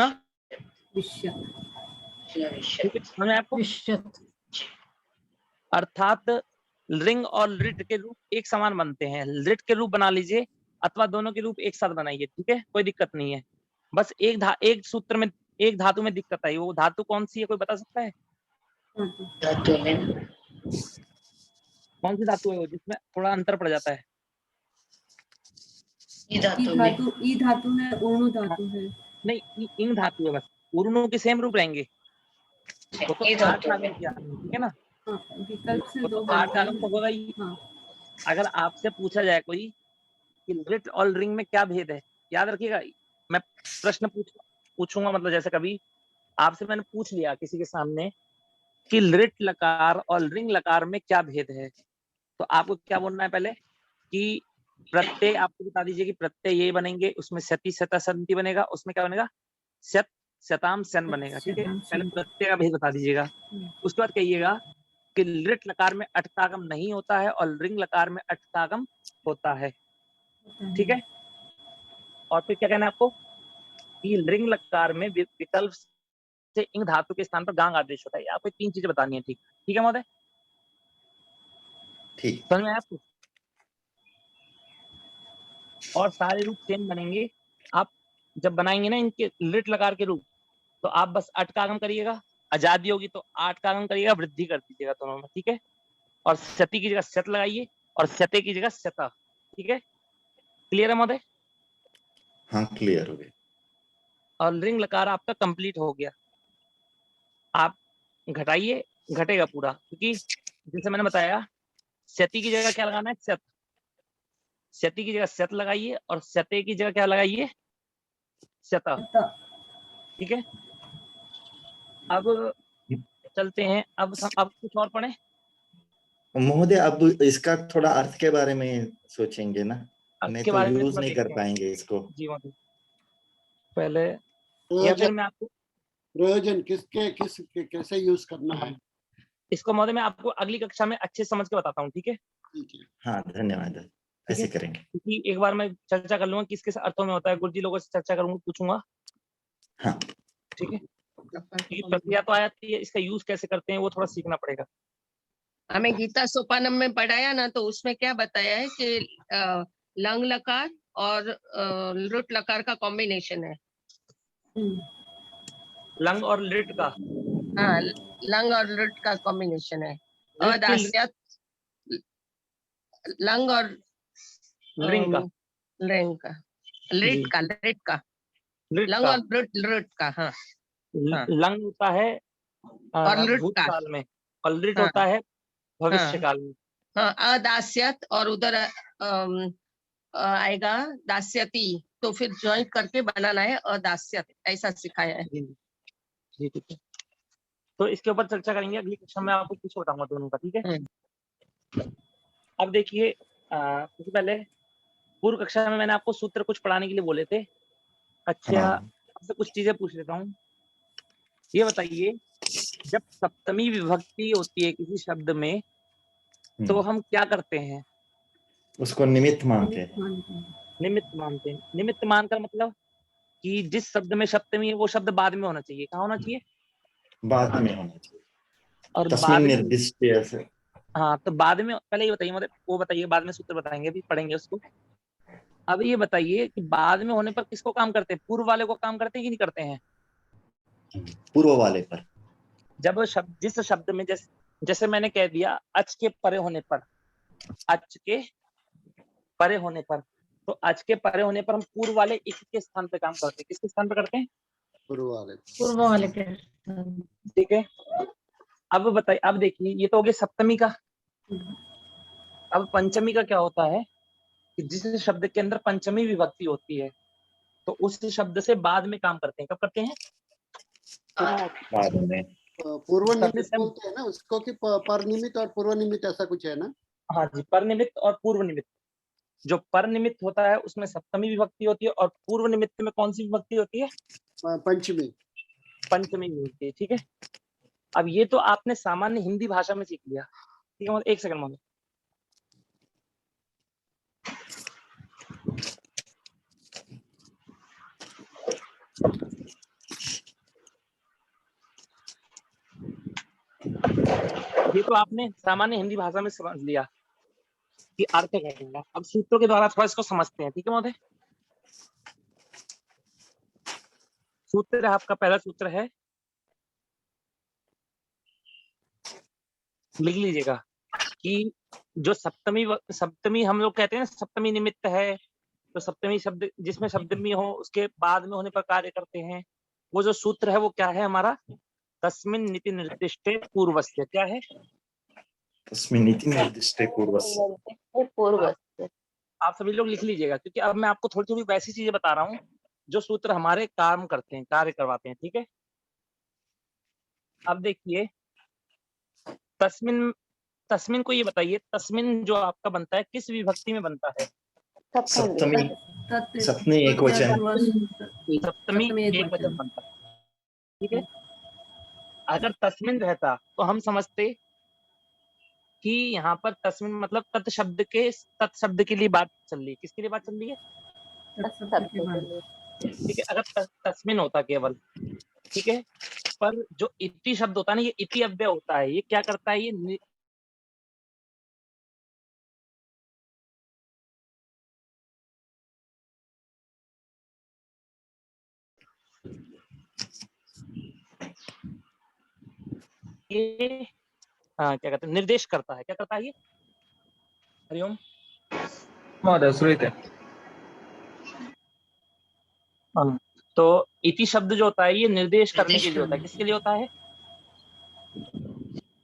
समझ में आपको? अर्थात रिंग और लिट के रूप एक समान बनते हैं। लिट के रूप बना लीजिए अथवा दोनों के रूप एक साथ बनाइए, ठीक है, कोई दिक्कत नहीं है। बस एक सूत्र में एक धातु में दिक्कत आई, वो धातु कौन सी है, कोई बता सकता है? धातु में कौन सी धातु है वो जिसमें थोड़ा अंतर पड़ जाता है? ई धातु में ई धातु है, ऊर्णु धातु है। नहीं, इंग धातु है बस, ऊर्णु के सेम रूप रहेंगे। वो तो ई धातु में ठीक है ना, विकल्प से वो दो तो आठ आगम तो होगा ही। अगर आपसे पूछा जाए कोई कि लिट और रिंग में क्या भेद है, याद रखिएगा, मैं प्रश्न पूछूंगा, मतलब जैसे कभी आपसे मैंने पूछ लिया किसी के सामने कि लिट लकार और रिंग लकार में क्या भेद है, तो आपको क्या बोलना है पहले कि प्रत्यय आपको बता दीजिए कि प्रत्यय ये बनेंगे, उसमें सती सता संति बनेगा, उसमें क्या बनेगा सत शताम सन बनेगा, ठीक है। पहले प्रत्यय का भेद बता दीजिएगा, उसके बाद कहिएगा कि लिट लकार में अटकागम नहीं होता है और रिंग लकार में अटकागम होता है, ठीक है। और फिर क्या कहना है आपको कि रिंग लकार में विकल्प से इंग धातु के स्थान पर गांग आदेश होता है। आपको 3 चीजें बतानी है, ठीक है महोदय, ठीक। समझ में आया आपको? और सारे रूप सेम बनेंगे। आप जब बनाएंगे ना इनके लिट लकार के रूप, तो आप बस अट का आगम करिएगा, आजादी होगी तो आठ का आगम करिएगा, वृद्धि कर दीजिएगा दोनों में, ठीक है। और सती की जगह सत लगाइए और सते की जगह सता, ठीक है। क्लियर है महोदय? हाँ क्लियर हो गया। और रिंग लकार आपका कंप्लीट हो गया। आप घटाइए, घटेगा पूरा, क्योंकि जैसे मैंने बताया सती की जगह क्या लगाना है, सत, सती की जगह सत लगाइए और सते की जगह क्या लगाइए, सता, ठीक है। अब चलते हैं, अब कुछ और पढ़े महोदय। अब इसका थोड़ा अर्थ के बारे में सोचेंगे ना, नहीं के तो बारे में यूज थोड़ा नहीं कर देखते हैं। पाएंगे इसको। जी महोदय, पहले या फिर मैं आपको प्रयोजन कैसे यूज करना है इसको महोदय मैं आपको अगली कक्षा में अच्छे समझ के बताता हूँ, ठीक है। हाँ धन्यवाद, ऐसे करेंगे। क्योंकि एक बार मैं चर्चा कर लूंगा किस किस अर्थों में होता है, गुरुजी लोगों से चर्चा करूंगा, पूछूंगा, हाँ ठीक है। क्योंकि प्रक्रिया तो आती है, इसका यूज कैसे करते हैं वो थोड़ा सीखना पड़ेगा। हमें गीता सोपानम में पढ़ाया ना, तो उसमें क्या बताया है कि लंग लकार और लुट लकार का कॉम्बिनेशन है। लंग और लिट का, हाँ, लंग और लुट का कॉम्बिनेशन है। अदास्यत लंग और रिंग का, रिंग का, लिट का लंग और लुट का, हाँ लंग होता है और लुट का भूतकाल में और लिट होता है भविष्य काल में। हाँ, अदास्यत और उधर आएगा दास्यति, तो फिर ज्वाइंट करके बनाना है अदास्यत, ऐसा सिखाया है। जी ठीक है, तो इसके ऊपर चर्चा करेंगे अगली कक्षा में, आपको कुछ बताऊंगा दोनों का, ठीक है। अब देखिए सबसे पहले पूर्व कक्षा में मैंने आपको सूत्र कुछ पढ़ाने के लिए बोले थे। अच्छा आपसे कुछ चीजें पूछ लेता हूँ, ये बताइए जब सप्तमी विभक्ति होती है किसी शब्द में तो हम क्या करते हैं? उसको निमित्त मानते हैं। निमित्त मानते हैं। निमित्त मानकर मतलब कि जिस शब्द में सप्तमी है वो शब्द बाद में होना चाहिए। कहाँ होना चाहिए? बाद में होना चाहिए। और तस्मिन् निर्दिष्ट ऐसे। हाँ, तो बाद में पहले ये बताइए, मतलब वो बताइए, बाद में सूत्र बताएंगे, अभी पढ़ेंगे उसको। अब ये बताइए कि बाद में होने पर किसको काम करते हैं? पूर्व वाले को काम करते हैं कि नहीं करते हैं? पूर्व वाले पर। जब जिस शब्द में जैसे मैंने कह दिया अच के परे होने पर, अच के परे होने पर, तो अच के परे होने पर हम पूर्व वाले इक के स्थान पे काम करते हैं। किसके स्थान पे करते हैं? पूर्व वाले के, ठीक है। अब बताइए, अब देखिए ये तो हो गया सप्तमी का। अब पंचमी का क्या होता है कि जिस शब्द के अंदर पंचमी विभक्ति होती है तो उस शब्द से बाद में काम करते हैं। कब करते हैं? बाद में। पूर्व निमित्त बोलते हैं ना उसको, कि पर निमित्त और पूर्व निमित्त ऐसा कुछ है ना? हाँ जी, पर निमित्त और पूर्व निमित्त। जो पर निमित्त होता है उसमें सप्तमी विभक्ति होती है और पूर्व निमित्त में कौन सी विभक्ति होती है? पंचमी। पंचमी विभक्ति है, ठीक है। अब ये तो आपने सामान्य हिंदी भाषा में सीख लिया, ठीक है। एक सेकंड मानो, ये तो आपने सामान्य हिंदी भाषा में समझ लिया कि अर्थ क्या है। अब सूत्रों के द्वारा थोड़ा इसको समझते हैं, ठीक है महोदय। सूत्र आपका पहला सूत्र है, लिख लीजिएगा कि जो सप्तमी हम लोग कहते हैं ना, सप्तमी निमित्त है, तो सप्तमी शब्द जिसमें सप्तमी हो उसके बाद में होने पर कार्य करते हैं। वो जो सूत्र है वो क्या है हमारा? तस्मिन् नीति निर्दिष्टे पूर्वस्य। क्या है? तस्मिन् नीति निर्दिष्टे पूर्वस्य। आप सभी लोग लिख लीजिएगा, क्योंकि अब मैं आपको थोड़ी थोड़ी वैसी चीजें बता रहा हूँ जो सूत्र हमारे काम करते हैं, कार्य करवाते हैं, ठीक है। अब देखिए, तस्मिन को ये बताइए, तस्मिन जो आपका बनता है किस विभक्ति में बनता है? सप्तमी। सप्तमी एक वचन। सप्तमी एक वचन बनता है, ठीक है। अगर तस्मिन रहता तो हम समझते कि यहाँ पर तस्मिन मतलब तत्शब्द के लिए बात चल रही है। किसके लिए बात चल रही है? ठीक है। अगर तस्मिन होता केवल, ठीक है, पर जो इति शब्द होता है ना, ये इति अव्यय होता है। ये क्या करता है? ये क्या कहते हैं, निर्देश करता है। क्या करता है ये? हरिओम महोदय श्रूयते। तो इति शब्द जो होता है ये निर्देश करने के लिए होता है। किसके लिए होता है?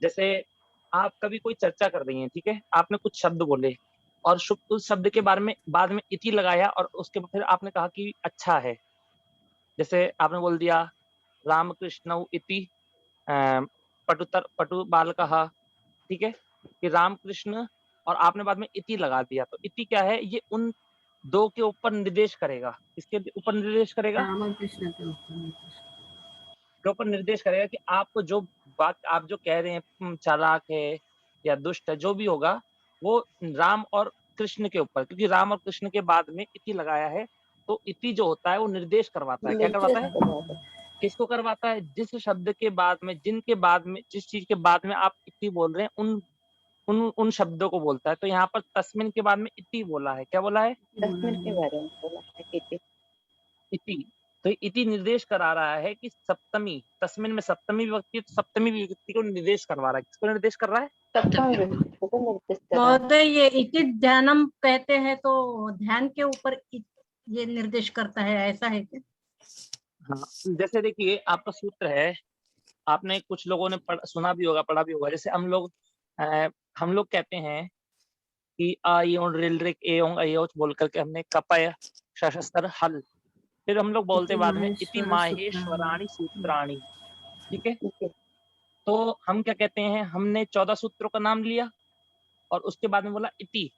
जैसे आप कभी कोई चर्चा कर रही हैं, ठीक है, आपने कुछ शब्द बोले और उस शब्द के बारे में बाद में इति लगाया और उसके फिर आपने कहा कि अच्छा है। जैसे आपने बोल दिया रामकृष्ण इति पटु बालकः, ठीक है, कि रामकृष्ण, और आपने बाद में इति लगा दिया। तो इति क्या है? ये उन दो के ऊपर निर्देश करेगा। किसके ऊपर निर्देश करेगा? रामकृष्ण के ऊपर निर्देश करेगा कि आपको जो बात आप जो कह रहे हैं, चालाक है या दुष्ट है, जो भी होगा, वो राम और कृष्ण के ऊपर, क्योंकि राम और कृष्ण के बाद में इति लगाया है। तो इति जो होता है वो निर्देश करवाता है। क्या करवाता है? किसको करवाता है? जिस शब्द के बाद में, जिनके बाद में, जिस चीज के बाद में आप इति बोल रहे हैं, उन शब्दों को बोलता है। तो यहाँ पर तस्मिन के बाद में इति बोला है। क्या बोला है? तस्मिन के बारे में बोला है, इति। तो इति निर्देश करा रहा है कि सप्तमी, तस्मिन में सप्तमी विभक्ति, तो सप्तमी विभक्ति को निर्देश करवा रहा है। किसको निर्देश कर रहा है? सप्तमी विभक्ति को निर्देश कर रहा है। महोदय ये इति ध्यानम कहते हैं, तो ध्यान के ऊपर ये निर्देश करता है, ऐसा है क्या? हाँ, जैसे देखिए आपका सूत्र है, आपने कुछ लोगों ने सुना भी होगा, पढ़ा भी होगा। जैसे हम लोग कहते हैं कि आ यों रिल रिक ए यों अयोच बोल करके हमने कपय शशस्त्र हल, फिर हम लोग बोलते बाद में इति माहेश्वराणि सूत्राणि, ठीक है। तो हम क्या कहते हैं? हमने 14 सूत्रों का नाम लिया और उसके बाद में बोला इति,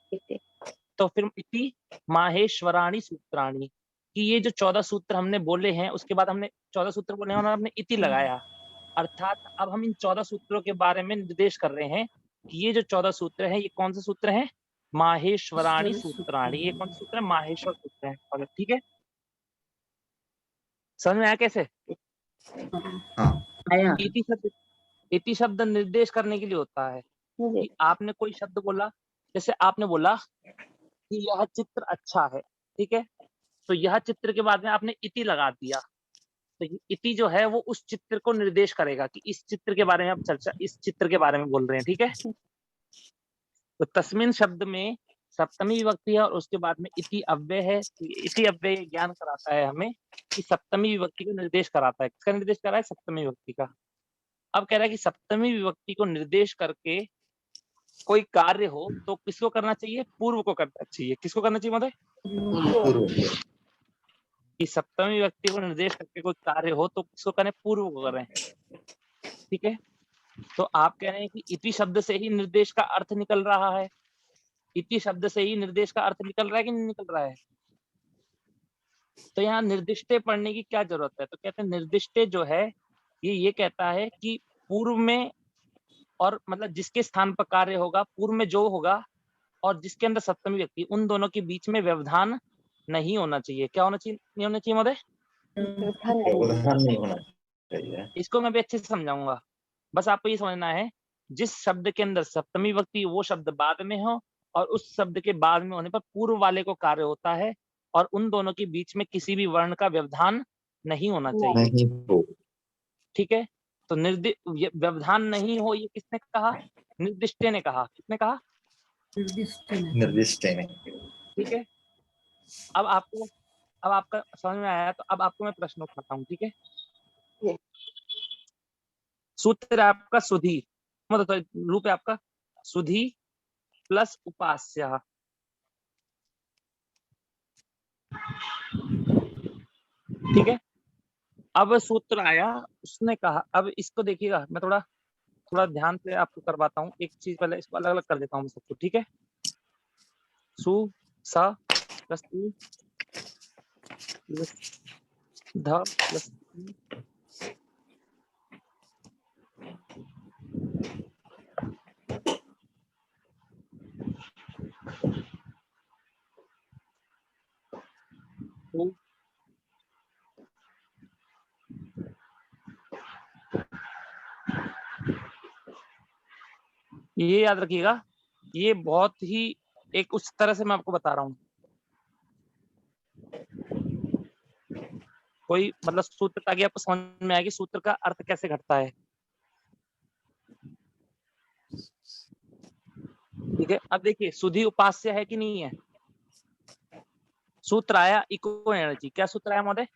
तो फिर इति माहेश्वराणि सूत्राणि, कि ये जो 14 सूत्र हमने बोले हैं, उसके बाद हमने 14 सूत्र बोले हैं और हमने इति लगाया। अर्थात अब हम इन 14 सूत्रों के बारे में निर्देश कर रहे हैं कि ये जो 14 सूत्र हैं, ये कौन से सूत्र हैं? माहेश्वराणि सूत्राणि। ये कौन से सूत्र है? माहेश्वर सूत्र है, ठीक है। समझ में आया कैसे? इति शब्द निर्देश करने के लिए होता है कि आपने कोई शब्द बोला, जैसे आपने बोला कि यह चित्र अच्छा है, ठीक है, तो यह चित्र के बाद में आपने इति लगा दिया। तो इति जो है वो उस चित्र को निर्देश करेगा कि इस चित्र के बारे में आप चर्चा, इस चित्र के बारे में बोल रहे हैं, ठीक है। तो तस्मिन शब्द में सप्तमी विभक्ति है और उसके बाद में इति अव्यय है। इति अव्यय ज्ञान कराता है हमें कि सप्तमी विभक्ति को निर्देश कराता है। किसका निर्देश कर रहा है? सप्तमी विभक्ति का। अब कह रहा है कि सप्तमी विभक्ति को निर्देश करके कोई कार्य हो तो किसको करना चाहिए? पूर्व को करना चाहिए। किसको करना चाहिए महोदय? कि सप्तमी विभक्ति को निर्देश करके कोई कार्य हो तो किसको करें? पूर्व को करें, ठीक है। तो आप कह रहे हैं कि इति शब्द से ही निर्देश का अर्थ निकल रहा है, इति शब्द से ही निर्देश का अर्थ निकल रहा है कि नहीं निकल रहा है? तो यहाँ निर्दिष्टे पढ़ने की क्या जरूरत है? तो कहते हैं निर्दिष्टे जो है ये कहता है कि पूर्व में और मतलब जिसके स्थान पर कार्य होगा, पूर्व में जो होगा और जिसके अंदर सप्तमी व्यक्ति, उन दोनों के बीच में व्यवधान नहीं होना चाहिए। क्या होना चाहिए? नहीं होना चाहिए महोदय? व्यवधान नहीं होना चाहिए। इसको मैं भी अच्छे से समझाऊंगा। बस आपको ये समझना है, जिस शब्द के अंदर सप्तमी विभक्ति वो शब्द बाद में हो और उस शब्द के बाद में होने पर पूर्व वाले को कार्य होता है और उन दोनों के बीच में किसी भी वर्ण का व्यवधान नहीं होना चाहिए। नहीं हो। ठीक है, तो व्यवधान नहीं हो ये किसने कहा? निर्दिष्टे ने कहा। किसने कहा? निर्दिष्टे ने। ठीक है, अब आपका समझ में आया, तो अब आपको मैं प्रश्न उठाता हूँ। ठीक है, सूत्र है आपका सुधी, मतलब रूप है आपका सुधी प्लस उपास्य। ठीक है, अब सूत्र आया, उसने कहा, अब इसको देखिएगा, मैं थोड़ा ध्यान से आपको करवाता हूँ। एक चीज पहले इसको अलग अलग कर देता हूँ सबको। ठीक है, सु सा प्लस उ प्लस ध प्लस उ ये याद रखिएगा, ये बहुत ही एक उस तरह से मैं आपको बता रहा हूँ, कोई मतलब सूत्र, ताकि आपको समझ में आए कि सूत्र का अर्थ कैसे घटता है। ठीक है, अब देखिए सुधी उपास्य है कि नहीं है? सूत्र आया इको एनर्जी। क्या सूत्र आया महोदय?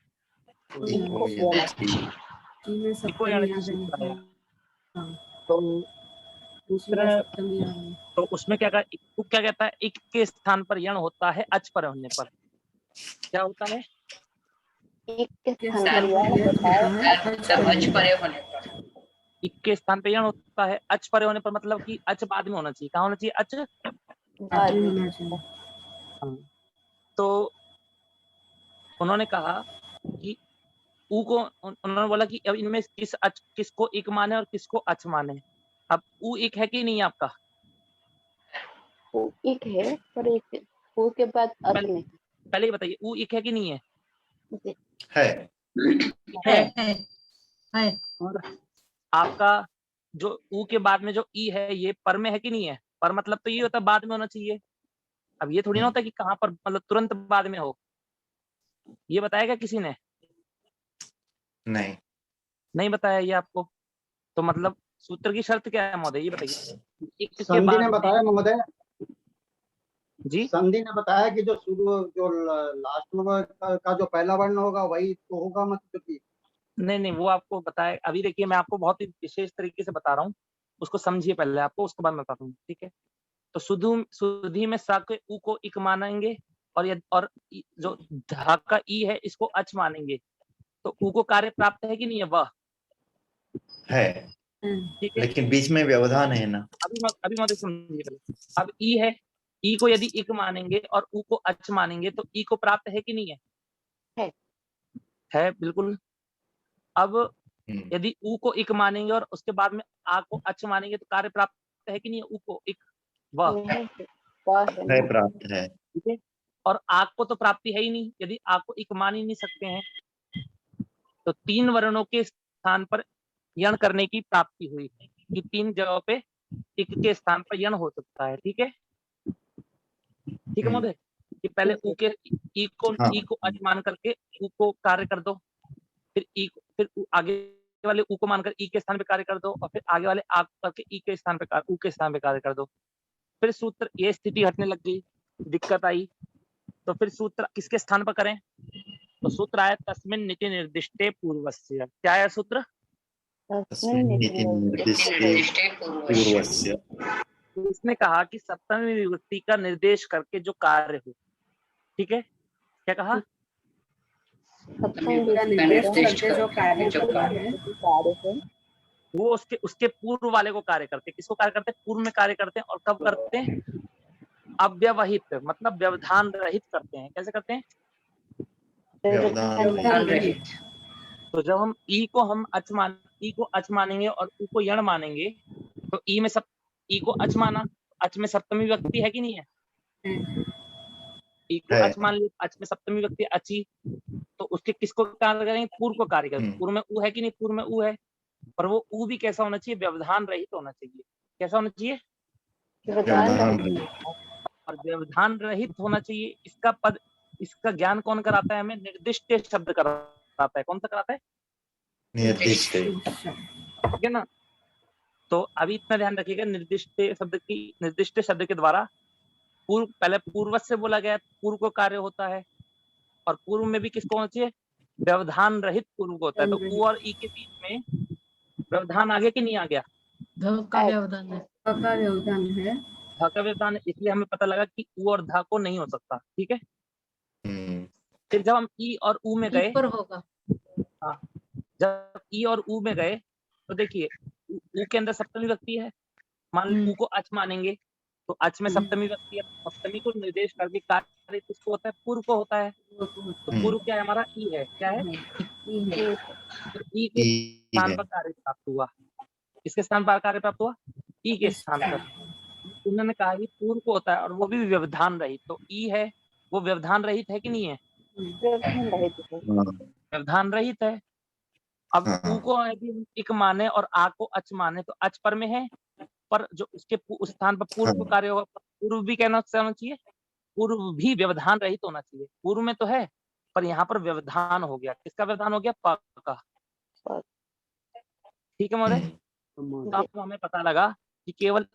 इको एनर्जी सूत्र आया। तो उसमें क्या कहता है? इक के स्थान पर यण होता है अच पर होने पर। क्या होता है? एक के स्थान पर इक के स्थान पर यण होता है अच पर होने पर, मतलब कि अच बाद में होना चाहिए। कहाँ होना चाहिए? अच बाद में होना चाहिए। तो उन्होंने कहा कि ऊ को, उन्होंने बोला कि अब इनमें किसको इक माने और किसको अच माने। अब ऊ इक है कि नहीं है आपका? वो एक है, पर एक वो के बाद अच नहीं। पहले ये बताइए, ऊ इक है कि नहीं है? है। और आपका जो ऊ के बाद में जो ई है, ये पर में है कि नहीं है? पर मतलब तो ये होता है बाद में होना चाहिए। अब ये थोड़ी ना होता कि कहाँ पर मतलब तुरंत बाद में हो। ये बताया क्या किसी ने? नहीं बताया ये आपको। तो मतलब सूत्र की शर्त क्या है महोदय, ये बताइए। संधि ने बताया महोदय जी, संधि ने बताया कि जो लास्ट में का जो पहला वर्ण होगा वही तो होगा, मतलब कि नहीं वो आपको बताया। अभी देखिए मैं आपको बहुत ही विशेष तरीके से बता रहा हूँ, उसको समझिए पहले आपको, उसके बाद मैं बताता हूँ। ठीक है, तो सुधी में सा के ऊ को इक मानेंगे और जो धा का ई है इसको अच मानेंगे, तो ऊ को कार्य प्राप्त है कि नहीं है? वह है, ठीक है, लेकिन बीच में व्यवधान है ना। अभी मत समझिए पहले। अब ई है, ई को यदि इक मानेंगे और ऊ को अच मानेंगे तो ई को प्राप्त है कि नहीं है? है बिल्कुल। अब यदि ऊ को इक मानेंगे और उसके बाद में आ को अच मानेंगे तो कार्य प्राप्त है कि नहीं है? ऊ को इक वह है, प्राप्त है। ठीक है, और आग को तो प्राप्ति है ही नहीं, यदि आग को इक मान ही नहीं सकते हैं, तो तीन वर्णों के स्थान पर यण करने की प्राप्ति हुई कि तीन जगहों पे इक के स्थान पर यण हो सकता है। ठीक है, ठीक है महोदय, कि पहले ऊ के ई को अच मान करके ऊ को कार्य कर दो, फिर आगे वाले ऊ को मानकर ई के स्थान पे कार्य कर दो, और फिर आगे वाले आ करके ई के स्थान पे ऊ के स्थान पे कार्य कर दो। फिर सूत्र ये स्थिति हटने लग गई, दिक्कत आई, तो फिर सूत्र किसके स्थान पर करें? तो सूत्र आया तस्मिन् नीति निर्दिष्टे पूर्वस्य। क्या आया सूत्र? इसने कहा कि सप्तमी विभक्ति का निर्देश करके जो कार्य हो। ठीक है, क्या कहा? जो कार्य है वो उसके पूर्व वाले को कार्य करते। किसको कार्य करते? पूर्व में कार्य करते हैं। और कब करते हैं? अव्यवहित मतलब व्यवधान रहित करते हैं। कैसे करते हैं? व्यवधान रहित। तो जब हम ई को अच मानेंगे और ऊ को यण मानेंगे तो ई को अच माना, अच में सप्तमी विभक्ति है कि नहीं है? ई को है। अच मान लिया, अच में सप्तमी विभक्ति अची, तो उसके किसको कार्य करेंगे? पूर्व को कार्य करेंगे। पूर्व में ऊ है कि नहीं? पूर्व में ऊ है, पर वो ऊ भी कैसा होना चाहिए? व्यवधान रहित होना चाहिए। कैसा होना चाहिए? व्यवधान रहित। और व्यवधान रहित होना चाहिए। इसका ज्ञान कौन कराता है हमें? निर्दिष्ट शब्द कराता है। कौन सा कराता है? निर्दिष्ट। ठीक है ना? तो अभी इतना ध्यान रखिएगा, निर्दिष्ट शब्द के द्वारा पहले पूर्वज से बोला गया, पूर्व को कार्य होता है, और पूर्व में भी किसको होना चाहिए? व्यवधान रहित पूर्व को होता है। तो ऊ और ई के बीच में व्यवधान आ गया कि नहीं आ गया? ध का व्यवधान है। का व्यवधान है। ध का व्यवधान, इसलिए हमें पता लगा कि ऊ और ध को नहीं हो सकता। ठीक है, फिर जब हम ई और ऊ में गए, पर होगा। हाँ, जब ई और ऊ में गए तो देखिए ऊ के अंदर सप्तमी विभक्ति है, मान लो ऊ को अच मानेंगे तो अच में सप्तमी विभक्ति है, सप्तमी को निर्देश करके कार्य किसको होता है? पूर्व को होता है। तो पूर्व क्या है हमारा? ई है। क्या है? तो ई के स्थान पर कार्य प्राप्त हुआ। किसके स्थान पर कार्य प्राप्त हुआ? ई के स्थान पर। उन्होंने कहा कि पूर्व को होता है और वो भी व्यवधान रहित। तो ई है वो व्यवधान रहित है कि नहीं है? व्यवधान रहित है। अब ऊ को यदि इक माने और आ को अच माने तो अच पर में है, पर जो उसके उस स्थान पर पूर्व को कार्य होगा, पूर्व भी कहना चाहिए, पूर्व भी व्यवधान रहित होना चाहिए। पूर्व में तो है पर यहाँ पर व्यवधान हो गया। किसका व्यवधान हो गया? प का। ठीक है महोदय? तो अब हमें पता लगा कि केवल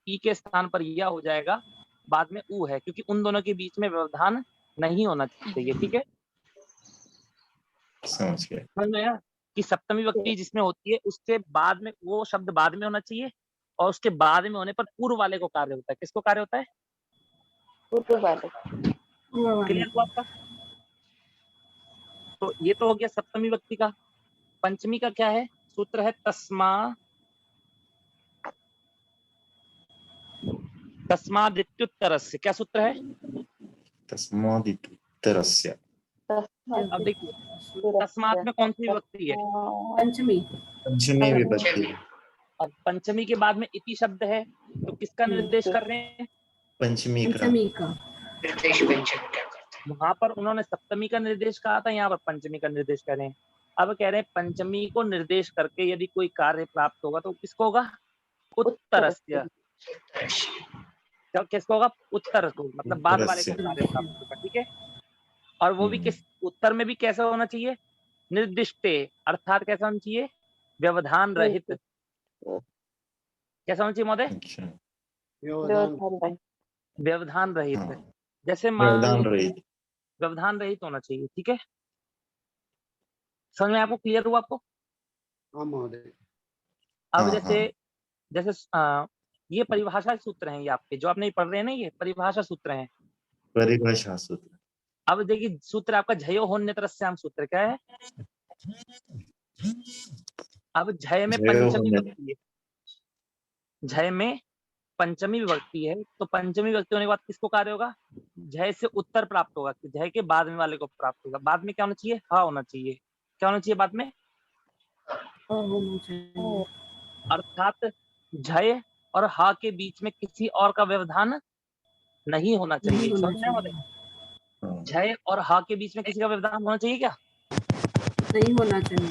ई के स्थान पर यह हो जाएगा, बाद में ऊ है, क्योंकि उन दोनों के बीच में व्यवधान नहीं होना चाहिए। ठीक है, समझ गए। समझ में आया कि सप्तमी विभक्ति जिसमें होती है उसके बाद में वो शब्द बाद में होना चाहिए, और उसके बाद में होने पर पूर्व वाले को कार्य होता है। किसको कार्य होता है? पूर्व वाले। क्लियर हुआ आपका? तो ये तो हो गया सप्तमी विभक्ति का। पंचमी का क्या है? सूत्र है तस्मादित्युत्तरस्य। क्या सूत्र है? तस्मादित्युत्तरस्य। अब देखिए तस्मात में कौन सी विभक्ति है? पंचमी विभक्ति। और पंचमी के बाद में इति शब्द है, तो किसका निर्देश कर रहे हैं? पंचमी का। वहां पर उन्होंने सप्तमी का निर्देश कहा था, यहाँ पर पंचमी का निर्देश कर रहे हैं। अब कह रहे हैं पंचमी को निर्देश करके यदि कोई कार्य प्राप्त होगा तो किसको होगा? उत्तरस्य। किसको होगा? उत्तर को, मतलब बाद वाले को कार्य प्राप्त होगा। ठीक है, और वो भी किस उत्तर में भी कैसा होना चाहिए? निर्दिष्टे, अर्थात कैसा होना चाहिए? व्यवधान रहित। कैसा होना चाहिए महोदय? व्यवधान रहित। जैसे व्यवधान रहित होना चाहिए। ठीक है, समझ में आपको? क्लियर हुआ आपको? हाँ महोदय। अब जैसे ये परिभाषा सूत्र हैं, ये आपके जो आप नहीं पढ़ रहे हैं ना, ये परिभाषा सूत्र हैं। परिभाषा सूत्र। अब देखिए सूत्र आपका झयो होन्यतरस्याम सूत्र क्या है? अब झय में पंचमी विभक्ति है, झय में पंचमी विभक्ति है, तो पंचमी विभक्ति होने के बाद किसको कार्य होगा? झय से उत्तर प्राप्त होगा, झय के बाद में वाले को प्राप्त होगा। बाद में क्या होना चाहिए? हा होना चाहिए। क्या होना चाहिए बाद में? अर्थात झय और हा के बीच में किसी और का व्यवधान नहीं होना चाहिए। समझ में आया? झय और हा के बीच में किसी का व्यवधान होना चाहिए क्या? नहीं होना चाहिए।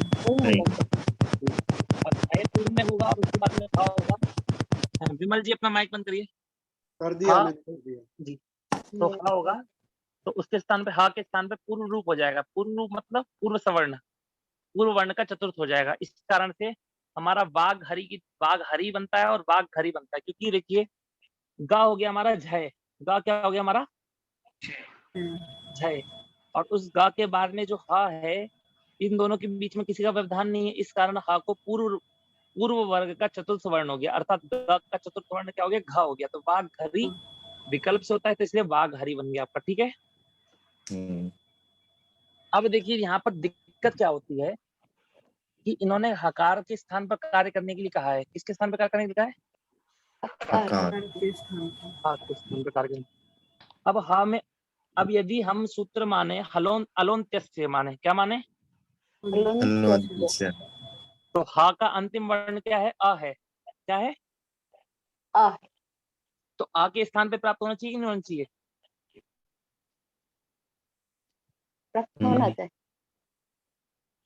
और झय पूर्व में होगा और उसके बाद में हा होगा। विमल जी अपना माइक बंद करिए। कर दिया मैंने, कर दिया जी। तो हा होगा तो उसके स्थान पे, हा के स्थान पे पूर्व रूप हो जाएगा। पूर्व रूप मतलब पूर्व सवर्ण, पूर्व वर्ण का चतुर्थ हो जाएगा। इस कारण से हमारा वाघ हरी बनता है और वाघ घरी बनता है, क्योंकि देखिए गा हो गया हमारा झय, गा क्या हो गया हमारा? झय, और उस गा के बाद में जो हा है, इन दोनों के बीच में किसी का व्यवधान नहीं है। इस कारण हा को पूर्व वर्ग का चतुर्थ वर्ण हो गया, अर्थात गा का चतुर्थ वर्ण क्या हो गया? घा हो गया। तो वाघ घरी विकल्प से होता है, तो इसलिए वाघ हरी बन गया आपका। ठीक है, अब देखिए यहाँ पर दिक्कत क्या होती है कि इन्होंने हकार के स्थान पर कार्य करने के लिए कहा है। किसके स्थान पर कार्य करने के लिए कहा है? आकार। के स्थान पर। हा के स्थान पे कार्य। अब हा में, अब यदि हम सूत्र माने हलोन अलोन्त्यस्य माने, क्या माने? अलोन्त्यस्य। तो हा का अंतिम वर्ण क्या है? अ है। क्या है? आ है। तो आ के स्थान पे प्राप्त होना चाहिए कि नहीं होना चाहिए? प्राप्त होना चाहिए।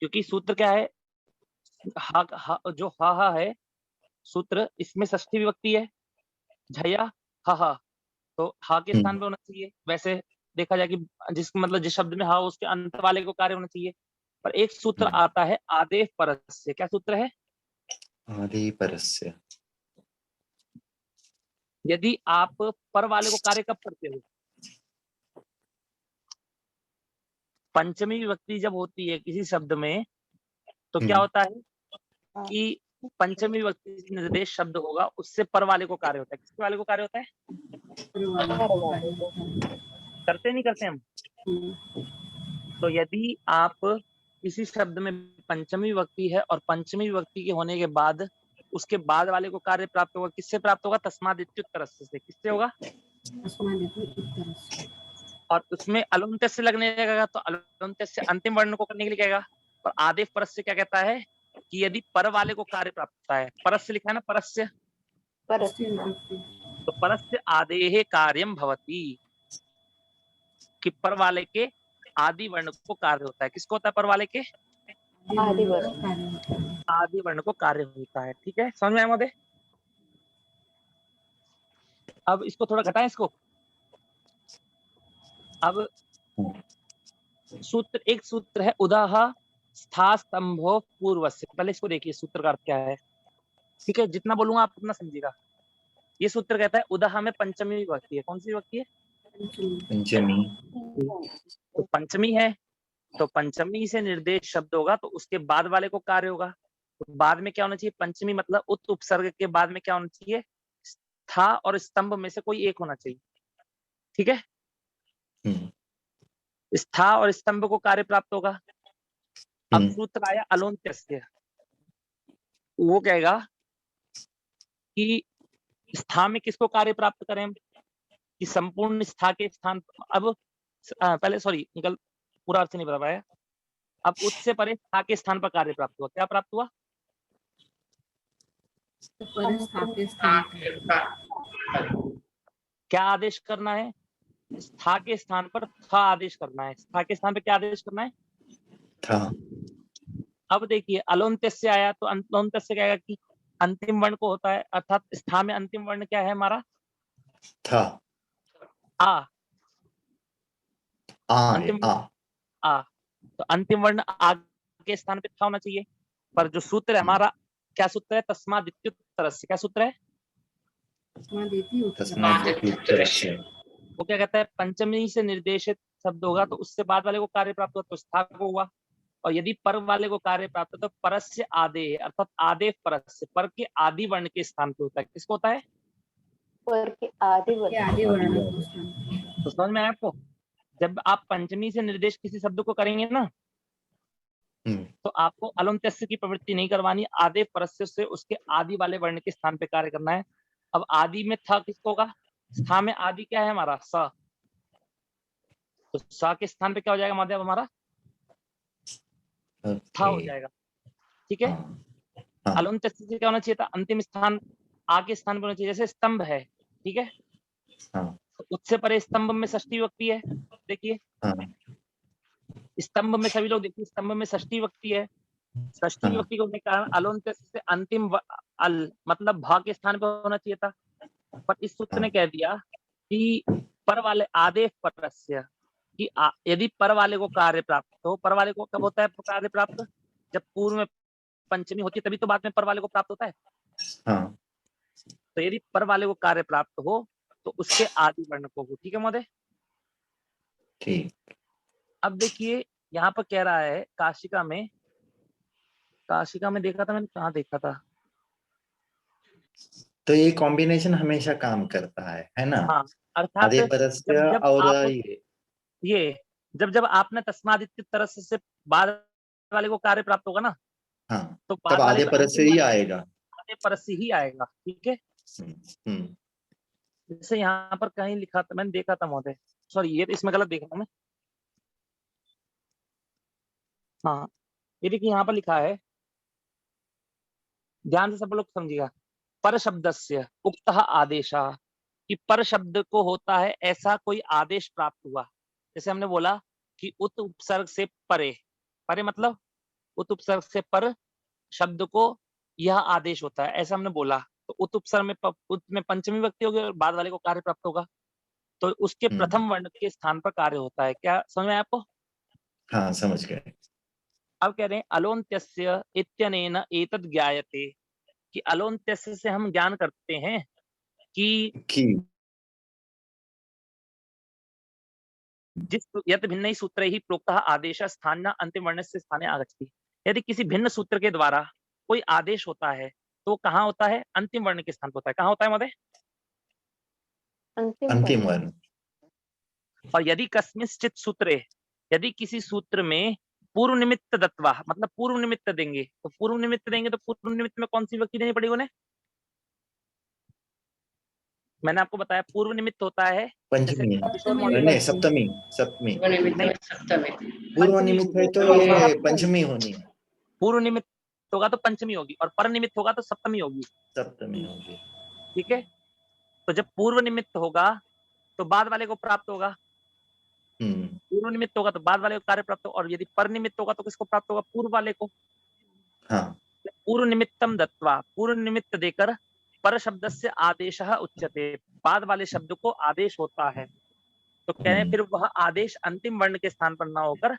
क्योंकि सूत्र क्या है? हा जो हा है सूत्र, इसमें षष्ठी विभक्ति है, झया हा, तो हा के स्थान पे होना चाहिए। वैसे देखा जाए कि जिस शब्द में हा हो उसके अंत वाले को कार्य होना चाहिए। पर एक सूत्र आता है आदेश परस्य। क्या सूत्र है? आदि परस्य। यदि आप पर वाले को कार्य कब करते हो? पंचमी विभक्ति जब होती है किसी शब्द में, तो क्या होता है कि पंचमी विभक्ति से निर्देश शब्द होगा, उससे पर वाले को कार्य होता है। किसके वाले को कार्य होता है? करते नहीं करते हम? तो यदि आप किसी शब्द में पंचमी विभक्ति है और पंचमी विभक्ति के होने के बाद उसके बाद वाले को कार्य प्राप्त होगा, किससे प्राप्त होगा? तस्माद् इत्युत्तरस्य से। किससे होगा? और उसमें अलुंत्य से लगने लगेगा, तो अलुंत्य से अंतिम वर्ण को करने के लिए कहेगा। और आदेश परस्य क्या कहता है कि यदि पर वाले को कार्य प्राप्त होता है, परस्य लिखा है ना, परस्य, तो परस्य आदेः कार्यम भवति, कि पर वाले के आदि वर्ण को कार्य होता है। किसको होता है? पर वाले के आदि वर्ण को कार्य होता है। ठीक है, समझ में आया महोदय? अब इसको थोड़ा घटाएं इसको। अब सूत्र, एक सूत्र है उदाह स्था स्तंभो पूर्वस्य। पहले इसको देखिए सूत्र का अर्थ क्या है। ठीक है, जितना बोलूंगा आप उतना समझिएगा। ये सूत्र कहता है उदाह में पंचमी विभक्ति है। कौन सी विभक्ति है? पंचमी। तो पंचमी है, तो पंचमी से निर्देश शब्द होगा, तो उसके बाद वाले को कार्य होगा। तो बाद में क्या होना चाहिए? पंचमी मतलब उत उपसर्ग के बाद में क्या होना चाहिए? स्था और स्तंभ में से कोई एक होना चाहिए। ठीक है, स्था और स्तंभ को कार्य प्राप्त होगा। अब सूत्र आया अलोन्त्यस्य। वो कहेगा कि स्था में किसको कार्य प्राप्त करें हम? कि संपूर्ण स्था के स्थान। अब पहले सॉरी निकल, पूरा अर्थ नहीं बता पाया। अब उससे परे स्था के स्थान पर कार्य प्राप्त हुआ। क्या प्राप्त हुआ? क्या आदेश करना है? स्था के स्थान पर था आदेश करना है। स्था के स्थान पे क्या आदेश करना है? था। अब देखिए अलोन्त्यस्य आया, तो अलोन्त्यस्य कहेगा कि अंतिम वर्ण को होता है, अर्थात स्था में अंतिम वर्ण क्या है हमारा? था। आ। अंतिम आ। तो अंतिम वर्ण आ के स्थान पे था होना चाहिए। पर जो सूत्र है हमारा, क्या सूत्र है? तस्माद् इत्युत्तरस्य। क्या सूत्र है? वो क्या कहता है? पंचमी से निर्देशित शब्द होगा तो उससे बाद वाले को कार्य प्राप्त हुआ, तो स्था को हुआ। और यदि पर वाले को कार्य प्राप्त हो तो परस्य आदे, अर्थात आदे परस्य, पर के आदि वर्ण के स्थान पे होता है। किसको होता है? पर के आदि वर्ण। तो समझ में आया आपको? जब आप पंचमी से निर्देश किसी शब्द को करेंगे ना, तो आपको अलोन्त्यस्य की प्रवृत्ति नहीं करवानी, आदे परस्य से उसके आदि वाले वर्ण के स्थान पे कार्य करना है। अब आदि में था किसको होगा? स्था में आदि क्या है हमारा? स। तो स के स्थान पे क्या हो जाएगा माध्यम हमारा? था हो जाएगा। ठीक है, अलोन्त्यस्य से क्या होना चाहिए था? अंतिम स्थान आ के स्थान पर होना चाहिए। जैसे स्तंभ है, ठीक है, तो उससे परे स्तंभ में षष्ठी विभक्ति है। देखिए स्तंभ में सभी लोग देखिए, स्तंभ में षष्ठी विभक्ति है। षष्ठी विभक्ति होने के कारण अलोन्त्यस्य से अंतिम अल मतलब भा के स्थान पर होना चाहिए था। पर इस सूत्र ने कह दिया कि पर वाले आदेश परस्य, कि यदि पर वाले को कार्य प्राप्त हो। पर वाले को कब होता है कार्य प्राप्त? जब पूर्व में पंचमी होती है, तभी तो बाद में पर वाले को प्राप्त होता है। तो यदि पर वाले को कार्य प्राप्त हो तो उसके आदि वर्ण को हो। ठीक है महोदय? ठीक। अब देखिए यहाँ पर कह रहा है काशिका में देखा था मैंने, कहाँ देखा था? तो ये कॉम्बिनेशन हमेशा काम करता है ना? हाँ, अर्थात जब और ये जब आपने तस्माद् इत्युत्तरस्य से बाद वाले को कार्य प्राप्त होगा ना, तो बाद तब आधे परस्य ही आएगा। आधे परस्य ही आएगा। ठीक है, जैसे यहाँ पर कहीं लिखा था, मैंने देखा था महोदय, सॉरी ये इसमें गलत देखा था मैं। हाँ ये देखिए यहाँ पर लिखा है, ध्यान से सब लोग समझिएगा, पर शब्दस्य उक्तः आदेशः, कि पर शब्द को होता है ऐसा कोई आदेश प्राप्त हुआ। जैसे हमने बोला कि उत उपसर्ग से परे, परे मतलब उत उपसर्ग से पर शब्द को यह आदेश होता है, ऐसा हमने बोला। तो उत उपसर्ग में उत में पंचमी विभक्ति होगी और बाद वाले को कार्य प्राप्त होगा, तो उसके प्रथम वर्ण के स्थान पर कार्य होता है। क्या समझ में आया आपको? हाँ समझ गए। अब कह रहे हैं अलोन्त्यस्य इत्यनेन एतद् ज्ञायते, कि अलोन्त्यस्य से हम ज्ञान करते हैं कि जिस यत भिन्न सूत्रैः प्रोक्तः आदेशः स्थान अंतिम वर्णस्य स्थाने आगच्छति। यदि किसी भिन्न सूत्र के द्वारा कोई आदेश होता है तो कहाँ होता है? अंतिम वर्ण के स्थान पर होता है। कहाँ होता है महोदय? अंतिम वर्ण। और यदि कस्मिंश्चित् सूत्रे, यदि किसी सूत्र में पूर्व निमित्त दत्वा, मतलब पूर्व निमित्त देंगे, तो पूर्व निमित्त देंगे तो पूर्व निमित्त में कौन सी विभक्ति देनी पड़ेगी उन्हें? मैंने आपको बताया पूर्व निमित्त होता है पंचमी, नहीं सप्तमी, सप्तमी पूर्व निमित्त है तो ये पंचमी होनी है। पूर्व निमित्त होगा तो पंचमी होगी और पर निमित्त होगा तो सप्तमी होगी। सप्तमी होगी, ठीक है। तो जब पूर्व निमित्त होगा तो बाद वाले को प्राप्त होगा, पूर्व निमित्त होगा तो बाद वाले को कार्य प्राप्त होगा, और यदि पर निमित्त होगा तो किसको प्राप्त होगा? पूर्व वाले को। हाँ। पूर्व निमित्तम दत्वा, पूर्व निमित्त देकर पर शब्दस्य आदेशः उच्यते, बाद वाले शब्द को आदेश होता है। तो कह रहे हैं फिर वह आदेश अंतिम वर्ण के स्थान पर ना होकर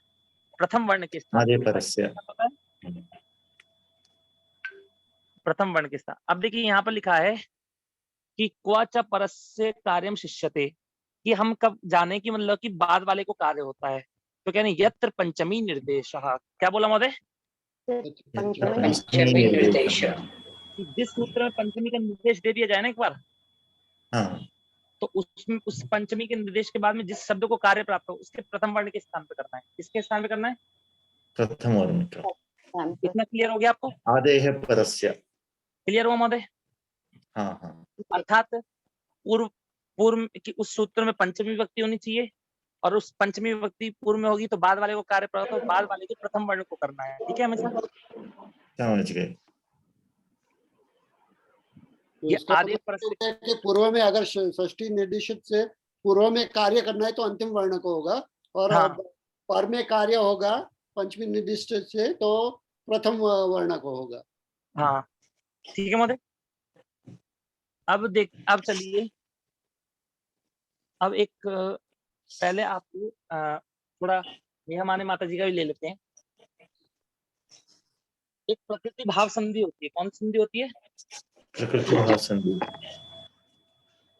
प्रथम वर्ण के स्थान पर, प्रथम वर्ण के स्थान। अब देखिए यहाँ पर लिखा है कि क्व च परस्य कार्यम शिष्यते, कि हम कब जाने की मतलब कि बाद वाले को कार्य होता है। तो कह रहे हैं यत्र पंचमी निर्देशः, क्या बोला महोदय? पंचमी निर्देश। जिस सूत्र में पंचमी का निर्देश दे दिया जाए ना एक बार, हाँ, तो उसमें उस पंचमी के निर्देश के बाद में जिस शब्द को कार्य प्राप्त हो उसके प्रथम वर्ण के स्थान पर करना है। किसके स्थान पे करना है? प्रथम वर्ण का। इतना क्लियर हो गया आपको? आदेश परस्य। क्लियर हुआ महोदय? हाँ हाँ। अर्थात पूर्व की उस सूत्र में पंचमी विभक्ति होनी चाहिए और उस पंचमी विभक्ति पूर्व में होगी तो बाद वाले को कार्य प्राप्त हो, बाद वाले के प्रथम वर्ण को करना है। ठीक है हमेशा? समझ गए। ये आदेश के पूर्व में अगर षष्ठी निर्देशित से पूर्व में कार्य करना है तो अंतिम वर्ण को होगा, और पर में कार्य होगा पंचमी निर्दिष्ट से तो प्रथम वर्ण को होगा। हाँ ठीक है महोदय। अब चलिए, अब एक पहले आपको थोड़ा मेहमाने माता जी का भी ले लेते हैं। एक प्रकृति भाव संधि होती है। कौन संधि होती है? प्रकृति भाव संधि।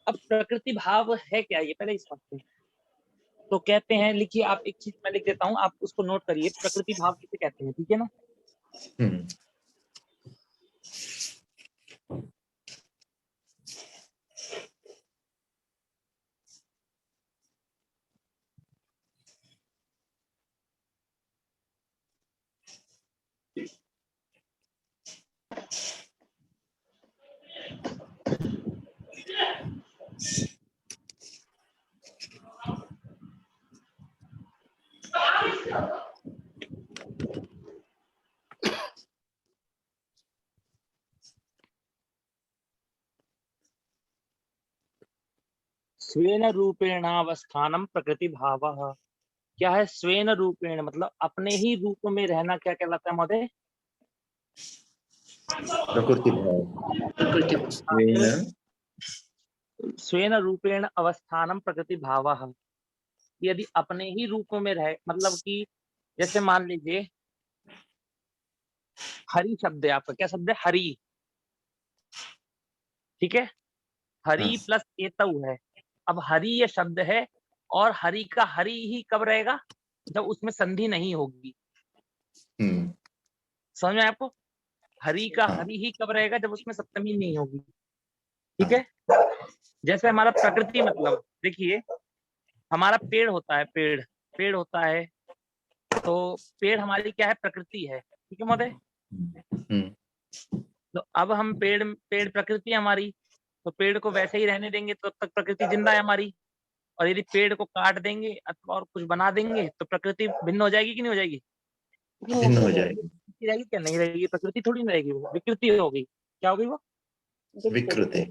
अब प्रकृति भाव है क्या ये पहले इस बात में तो कहते हैं, लिखिए आप, एक चीज मैं लिख देता हूँ, आप उसको नोट करिए। प्रकृति भाव किसे कहते हैं? ठीक है ना? स्वेन रूपेणावस्थानम प्रकृति भावः। क्या है स्वेन रूपेण? मतलब अपने ही रूप में रहना क्या कहलाता है महोदय? प्रकृति भाव। स्वेन रूपेण अवस्थानम प्रकृति भावः। यदि अपने ही रूप में रहे, मतलब कि जैसे मान लीजिए हरि शब्द है आपका। क्या शब्द है? हरि। ठीक है, हरि प्लस एतौ है। अब हरि ये शब्द है और हरि का हरि ही कब रहेगा? जब उसमें संधि नहीं होगी। समझ में आपको? हरि का हरि ही कब रहेगा? जब उसमें सप्तमी नहीं होगी। ठीक है। जैसे हमारा प्रकृति, मतलब देखिए हमारा पेड़ होता है, पेड़ होता है, तो पेड़ हमारी क्या है? प्रकृति है। ठीक है महोदय? तो अब हम पेड़ प्रकृति हमारी, तो पेड़ को वैसे ही रहने देंगे तो तब तक प्रकृति जिंदा है हमारी, और यदि पेड़ को काट देंगे अथवा और कुछ बना देंगे तो प्रकृति भिन्न हो जाएगी कि नहीं हो जाएगी? भिन्न हो जाएगी। रहेगी क्या? नहीं रहेगी, प्रकृति थोड़ी ना रहेगी, वो विकृति होगी। क्या होगी वो? विकृति।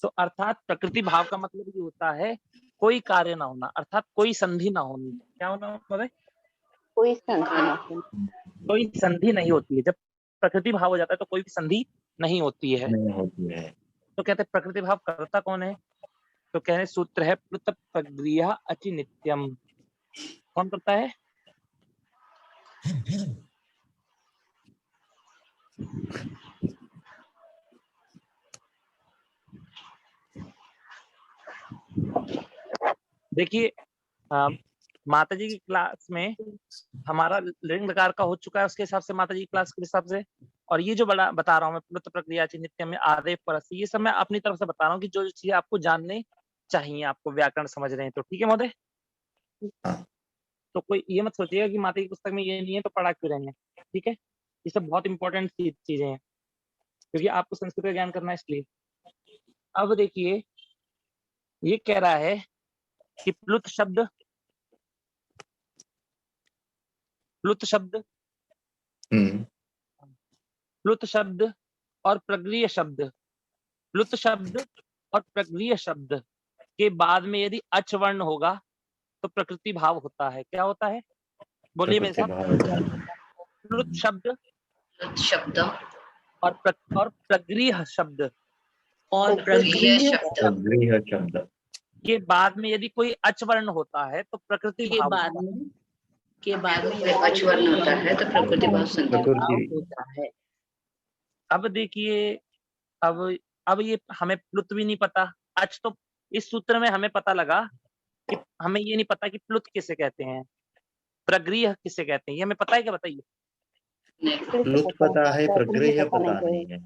तो अर्थात प्रकृति भाव का मतलब ये होता है कोई कार्य ना होना, अर्थात कोई संधि ना होनी। क्या होना मतलब? कोई संधि ना होनी। कोई संधि नहीं होती है। जब प्रकृति भाव हो जाता है तो कोई भी संधि नहीं होती है। नहीं होती है। तो कहते हैं प्रकृति भाव करता कौन है? तो कह रहे सूत्र है प्लुत प्रक्रिया अचि नित्यम। कौन करता है? देखिए माता जी की क्लास में हमारा लिंग लकार का हो चुका है, उसके हिसाब से माता जी की क्लास के हिसाब से, और ये जो बड़ा बता रहा हूँ मैं प्लुत प्रक्रिया नित्य में आदेव परस, ये सब मैं अपनी तरफ से बता रहा हूँ कि जो चीजें आपको जानने चाहिए, आपको व्याकरण समझ रहे हैं तो ठीक है महोदय। तो कोई ये मत सोचिएगा कि माता की पुस्तक में ये नहीं है तो पढ़ा क्यों रहे हैं, ठीक है। ये सब बहुत इंपॉर्टेंट चीजें हैं क्योंकि आपको संस्कृत का ज्ञान करना है इसलिए। अब देखिए ये कह रहा है कि प्लुत शब्द और प्रगृह्य शब्द, प्लुत शब्द और प्रगृह्य शब्द के बाद में यदि अच वर्ण होगा तो प्रकृति भाव होता है। क्या होता है? बोलिए मेरे साथ। प्लुत शब्द और प्रगृह्य शब्द के बाद में यदि कोई अच वर्ण होता है तो प्रकृति भाव अच वर्ण होता है तो प्रकृति भाव होता है। अब देखिए अब ये हमें प्लुत भी नहीं पता। अच तो इस सूत्र में हमें पता लगा कि हमें ये नहीं पता कि प्लुत किसे कहते हैं, प्रगृह्य किसे कहते हैं, ये हमें पता है क्या? बताइए। प्लुत पता है, प्रगृह्य पता नहीं है।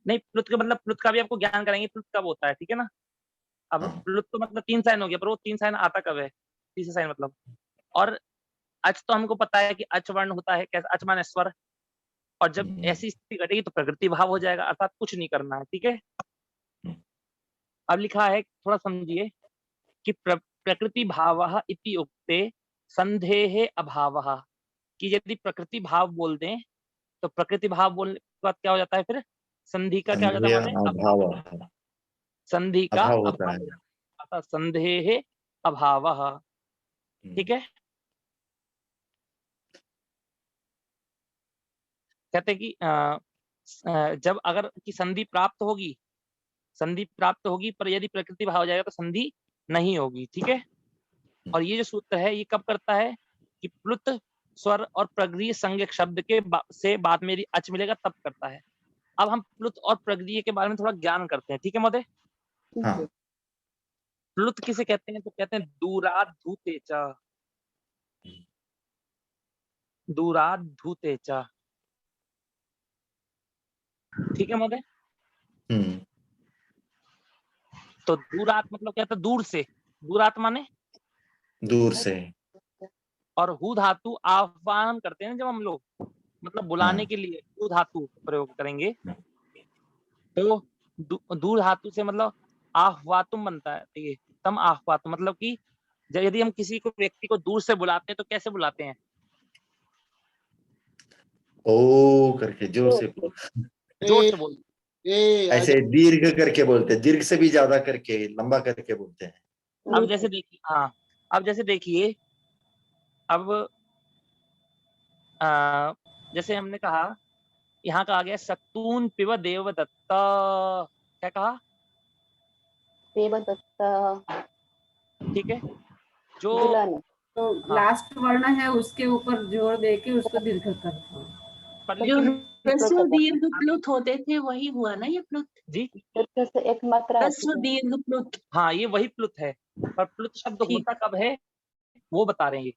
नहीं, प्लुत का मतलब प्लुत का भी आपको ज्ञान कराएंगे, प्लुत कब होता है, ठीक है ना। अब प्लुत तो मतलब 3 साइन हो गया, पर वो 3 साइन आता कब है? तीसरा साइन मतलब। और अच तो हमको पता है कि अच वर्ण होता है, कैसे? अच माने स्वर, और जब ऐसी स्थिति घटेगी तो प्रकृति भाव हो जाएगा, अर्थात कुछ नहीं करना है, ठीक है। अब लिखा है, थोड़ा समझिए कि प्रकृति भावः इति उक्ते संधेः अभावः, कि यदि प्रकृति भाव बोल दें तो प्रकृति भाव बोलने के बाद क्या हो जाता है? फिर संधि का क्या हो जाता है? अभाव। संधि का अभाव, संधेः अभावः, ठीक है। कहते हैं कि जब अगर की संधि प्राप्त होगी पर यदि प्रकृति भाव हो जाएगा तो संधि नहीं होगी, ठीक है। और ये जो सूत्र है ये कब करता है कि प्लुत स्वर और प्रगृह्य संज्ञक शब्द के से बाद में यदि अच मिलेगा तब करता है। अब हम प्लुत और प्रगृह्य के बारे में थोड़ा ज्ञान करते हैं, ठीक है महोदय। प्लुत किसे कहते हैं? तो कहते हैं दूराद धूते च, दूराद धूते च, ठीक है महोदय। तो दूरात मतलब क्या था? दूर से। दूरात माने दूर से। और हु धातु आह्वान करते हैं जब हम लोग, मतलब बुलाने के लिए हु धातु प्रयोग करेंगे तो दूर धातु से मतलब आह्वातुम बनता है। देखिए तम आह्वातुम मतलब कि यदि हम किसी को व्यक्ति को दूर से बुलाते हैं तो कैसे बुलाते हैं? ओ करके जोर से बोलते, ऐसे दीर्घ करके बोलते हैं, दीर्घ से भी ज्यादा करके लंबा करके बोलते हैं। अब जैसे देखिए, हाँ अब जैसे देखिए, अब जैसे हमने कहा यहाँ का आ गया शक्तून पिब देवदत्ता, क्या कहा? देवदत्ता, ठीक है। जो तो लास्ट वर्ण है उसके ऊपर जोर देके उसको दीर्घ करता। जो ह्रस्व दीर्घ प्लुत होते थे वही हुआ ना ये प्लुत जी? एक मात्रा ह्रस्व दीर्घ प्लुत, हाँ ये वही प्लुत है, पर प्लुत शब्द होता कब है वो बता रहे हैं,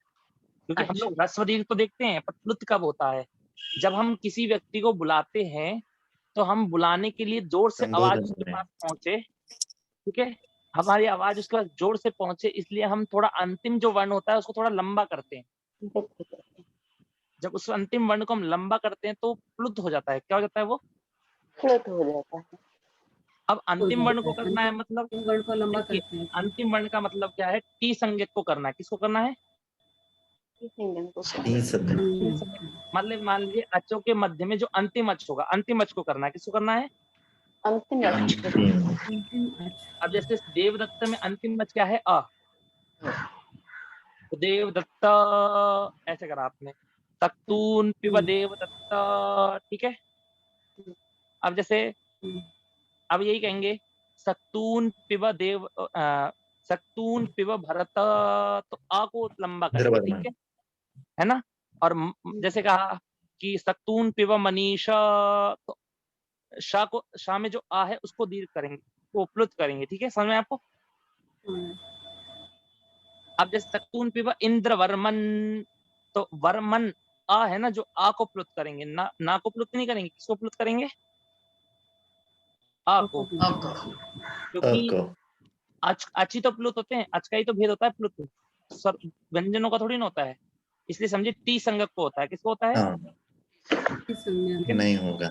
क्योंकि हम लोग ह्रस्व दीर्घ तो देखते हैं पर प्लुत कब होता है? जब हम किसी व्यक्ति को बुलाते हैं तो हम बुलाने के लिए जोर से आवाज उसके पास पहुंचे, ठीक है, हमारी आवाज उसके पास जोर से पहुंचे, इसलिए हम थोड़ा अंतिम जो वर्ण होता है उसको थोड़ा लंबा करते हैं। जब उस अंतिम वर्ण को हम लंबा करते हैं तो प्लुत हो जाता है। क्या हो जाता है? वो प्लुत हो जाता है। अब अंतिम वर्ण को करना है, मतलब अंतिम वर्ण को लंबा देखिए, करते हैं। अंतिम वर्ण का मतलब क्या है, टी संज्ञक को करना है। किसको करना है? मतलब मान लीजिए अचों के मध्य में जो अंतिम अच होगा, अंतिम अच को करना है। किसको करना है? अंतिम अब जैसे देवदत्त में अंतिम अच क्या है? अ। तो देवदत्त ऐसे करा आपने, तक्तून पिब देवदत्त, ठीक है। अब जैसे अब यही कहेंगे, सक्तून पिब देव सक्तून पिब भरत, तो आ को लंबा करेंगे, ठीक है ना। और जैसे कहा कि सक्तून पिब मनीषा, तो शा को, शा में जो आ है उसको दीर्घ करेंगे, वो प्लुत करेंगे, ठीक है। समझ में आपको? अब जैसे सक्तून पिब इंद्रवर्मन, तो वर्मन आ है ना, जो आ को प्लुत करेंगे, ना को प्लुत नहीं करेंगे। किसको प्लुत करेंगे? आ को, क्योंकि अची तो प्लुत होते हैं, अच का ही तो भेद होता है प्लुत, व्यंजनों का थोड़ी ना होता है। इसलिए समझिए टी संज्ञक को होता है। किसको होता है? नहीं होगा।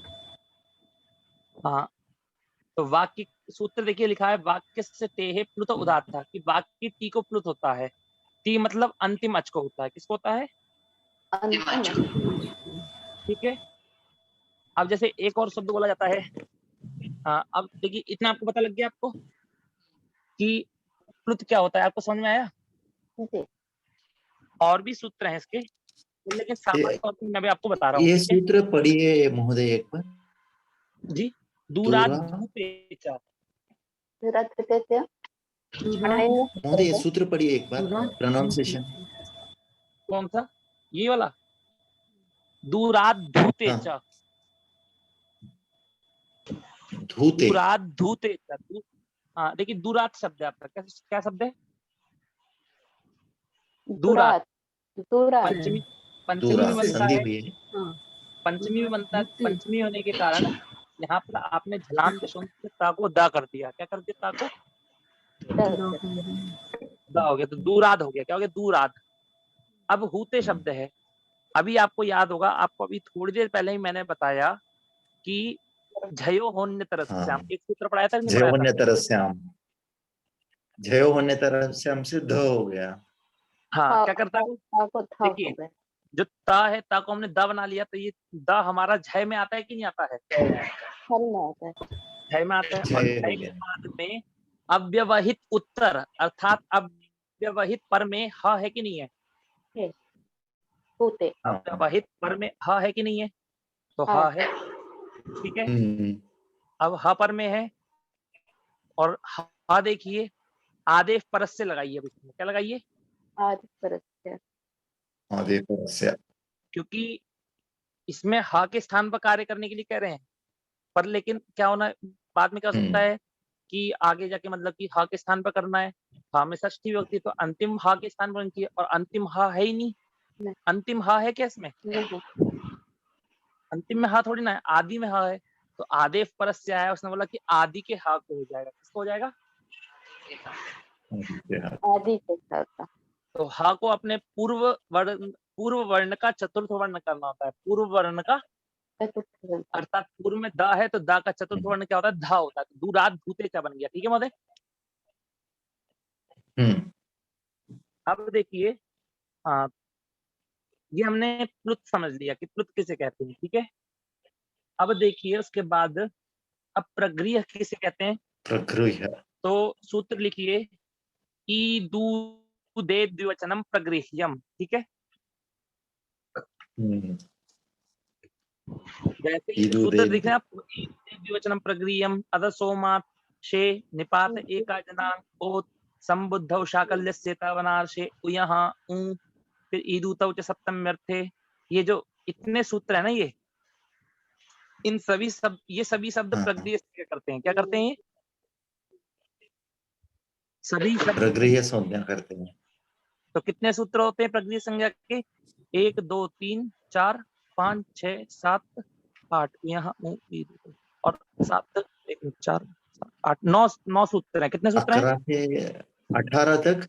हाँ, तो वाक्य सूत्र देखिए लिखा है, वाक्य से तेहे प्लुत उदात था, कि वाक्य टी को प्लुत होता है। टी मतलब अंतिम अच को होता है। किसको होता है? ठीक है। अब जैसे एक और शब्द बोला जाता है, अब देखिए इतना आपको पता लग गया आपको कि प्लुत क्या होता है, आपको समझ में आया? और भी सूत्र हैं इसके, लेकिन सामान्य तौर पर मैं भी आपको बता रहा हूँ। ये सूत्र पढ़िए महोदय एक बार जी। दूरात महोदय ये सूत्र पढ़िए एक बार, प्रोनाउंसिएशन। कौन सा? ये वाला, दूरात धूते च, धूते, दूरात धूते च। हाँ देखिए, दूरात शब्द है आपका, क्या शब्द है? दूरात। पंचमी, पंचमी में बनता है, पंचमी में बनता है। पंचमी होने के कारण यहाँ पर आपने झलाम से ता को दा कर दिया। क्या कर दिया? ता को दा हो गया, तो दूराद हो गया। क्या हो गया? दूराद। अब हूते शब्द है, अभी आपको याद होगा, आपको अभी थोड़ी देर पहले ही मैंने बताया कि झयो होन्य तरस्याम, एक सूत्र पढ़ाया था, झयो होन्य तरस्याम, झयो होन्य तरस्याम से ध हो गया। हाँ, क्या करता है? देखिए, जो ता है, ता को हमने दा बना लिया, तो ये दा हमारा झय में आता है कि नहीं आता है? झय में आता है। और झय के बाद में अव्यवहित उत्तर, अर्थात अव्यवहित पर में ह है कि नहीं है? अव्यवहित पर में ह है कि नहीं है? तो ह है, ठीक है। अब ह पर में है, और ह देखिए आदेश परस्य लगाइए। क्या लगाइए? आदेश परस्य, क्योंकि इसमें ह के स्थान पर कार्य करने के लिए कह रहे हैं, पर लेकिन क्या होना बाद में क्या हो सकता है कि आगे जाके मतलब कि ह के स्थान पर करना है। ह में षष्ठी विभक्ति, तो अंतिम ह के स्थान पर होनी चाहिए, और अंतिम ह है ही नहीं। अंतिम ह है क्या इसमें? अंतिम में ह थोड़ी ना है, आदि में ह है। तो आदेश परस्य आया, उसने बोला कि आदि के ह को हो जाएगा। किसको हो जाएगा? आदि के साथ। तो ह को अपने पूर्व वर्ण का चतुर्थ वर्ण करना होता है। पूर्व वर्ण का, अर्थात पूर्व में द है, तो द का चतुर्थ वर्ण क्या होता है? ध होता है। तो दूरात धूते च बन गया। ठीक है महोदय? अब देखिए, हाँ, ये हमने प्लुत समझ लिया कि प्लुत किसे कहते हैं, ठीक है। अब देखिए उसके बाद, अब प्रगृह्य किसे कहते हैं? प्रगृह्य, तो सूत्र लिखिए, ई दू दे द्विवचनम प्रगृह्यम, ठीक है। जैसे सूत्र दिख रहे हैं आपको, द्विवचनम प्रगृह्यम, अद सोमा शे निपात एका जनांग ओ संबुद्धौ शाकल्यस्य तवनार्षे उयः उ, फिर ईदूतौ च सप्तम्यर्थे। ये जो इतने सूत्र है ना, इन सभी ये सभी शब्द प्रगृह्य संज्ञा करते हैं। क्या करते हैं? सभी शब्द प्रगृह्य संज्ञा करते हैं। तो कितने सूत्र होते हैं प्रगृह्य संज्ञा के? 1 2 3 4 5 6 7 8, यहाँ और 7 1 4 8 9 सूत्र हैं। कितने सूत्र हैं? 18 तक।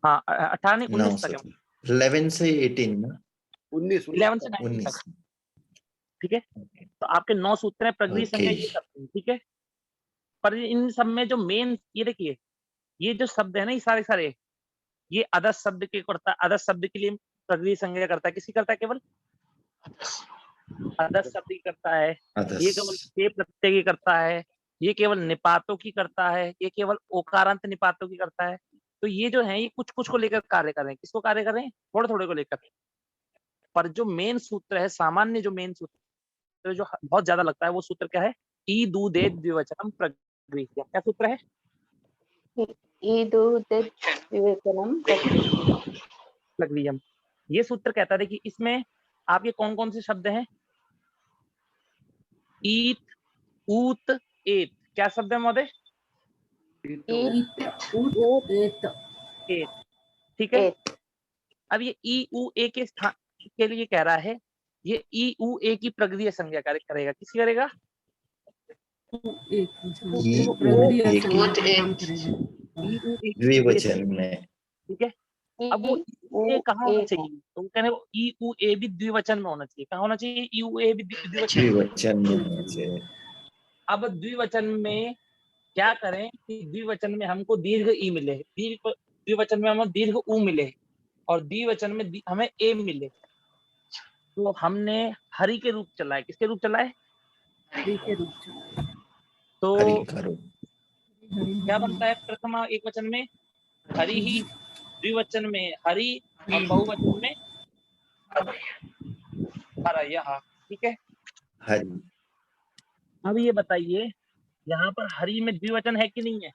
हाँ, 18 नहीं 19 तक है। 11 से 18 ना, 11 से 19 तक, ठीक है। तो आपके 9 सूत्र हैं प्रगृह्य संज्ञा ये करते हैं, ठीक है। पर इन सब में जो मेन, ये देखिए, ये जो शब्द है ना, ये सारे ये अदस शब्द के करता, अदस शब्द के लिए प्रगृह्य संज्ञा करता है। किसकी करता है? केवल अदस शब्द की करता है। ये केवल के प्रत्यय की करता है। ये केवल निपातों की करता है। ये केवल ओकारांत निपातों की करता है। तो ये जो है, ये कुछ कुछ को लेकर कार्य कर रहे हैं। किसको कार्य कर रहे हैं? थोड़े थोड़े को लेकर। पर जो मेन सूत्र है, सामान्य जो मेन सूत्र जो बहुत ज्यादा लगता है, वो सूत्र क्या है? ई दूदे द्विवचनम प्रगृह्य। क्या सूत्र है? प्रगृह्यम। ये सूत्र कहता है कि इसमें आपके कौन कौन से शब्द हैं? ईत, ऊत, एत। क्या शब्द है महोदय? ठीक है। अब ये ई उ ए के स्थान के लिए कह रहा है, ये ई उ ए की प्रगृह्य संज्ञा करेगा। किसकी करेगा? द्विवचन में। ठीक है। अब वो ए कहाँ होना चाहिए? तो वो कहने ई उ ए भी द्विवचन में होना चाहिए। कहाँ होना चाहिए? ई उ ए भी द्विवचन में होना चाहिए। अब द्विवचन में क्या करें कि द्विवचन में हमको दीर्घ ई मिले, द्विवचन में हमें दीर्घ उ मिले, और द्विवचन में हमें ए मिले। तो हमने हरि के रूप चलाए। किसके रूप चलाए? हरि के रूप चलाए। तो क्या बनता है प्रथमा एक वचन में? हरि ही, द्विवचन में हरि, और बहुवचन में हरयः। ठीक है। हरि। अब ये बताइए, यहाँ पर हरि में द्विवचन है कि नहीं है?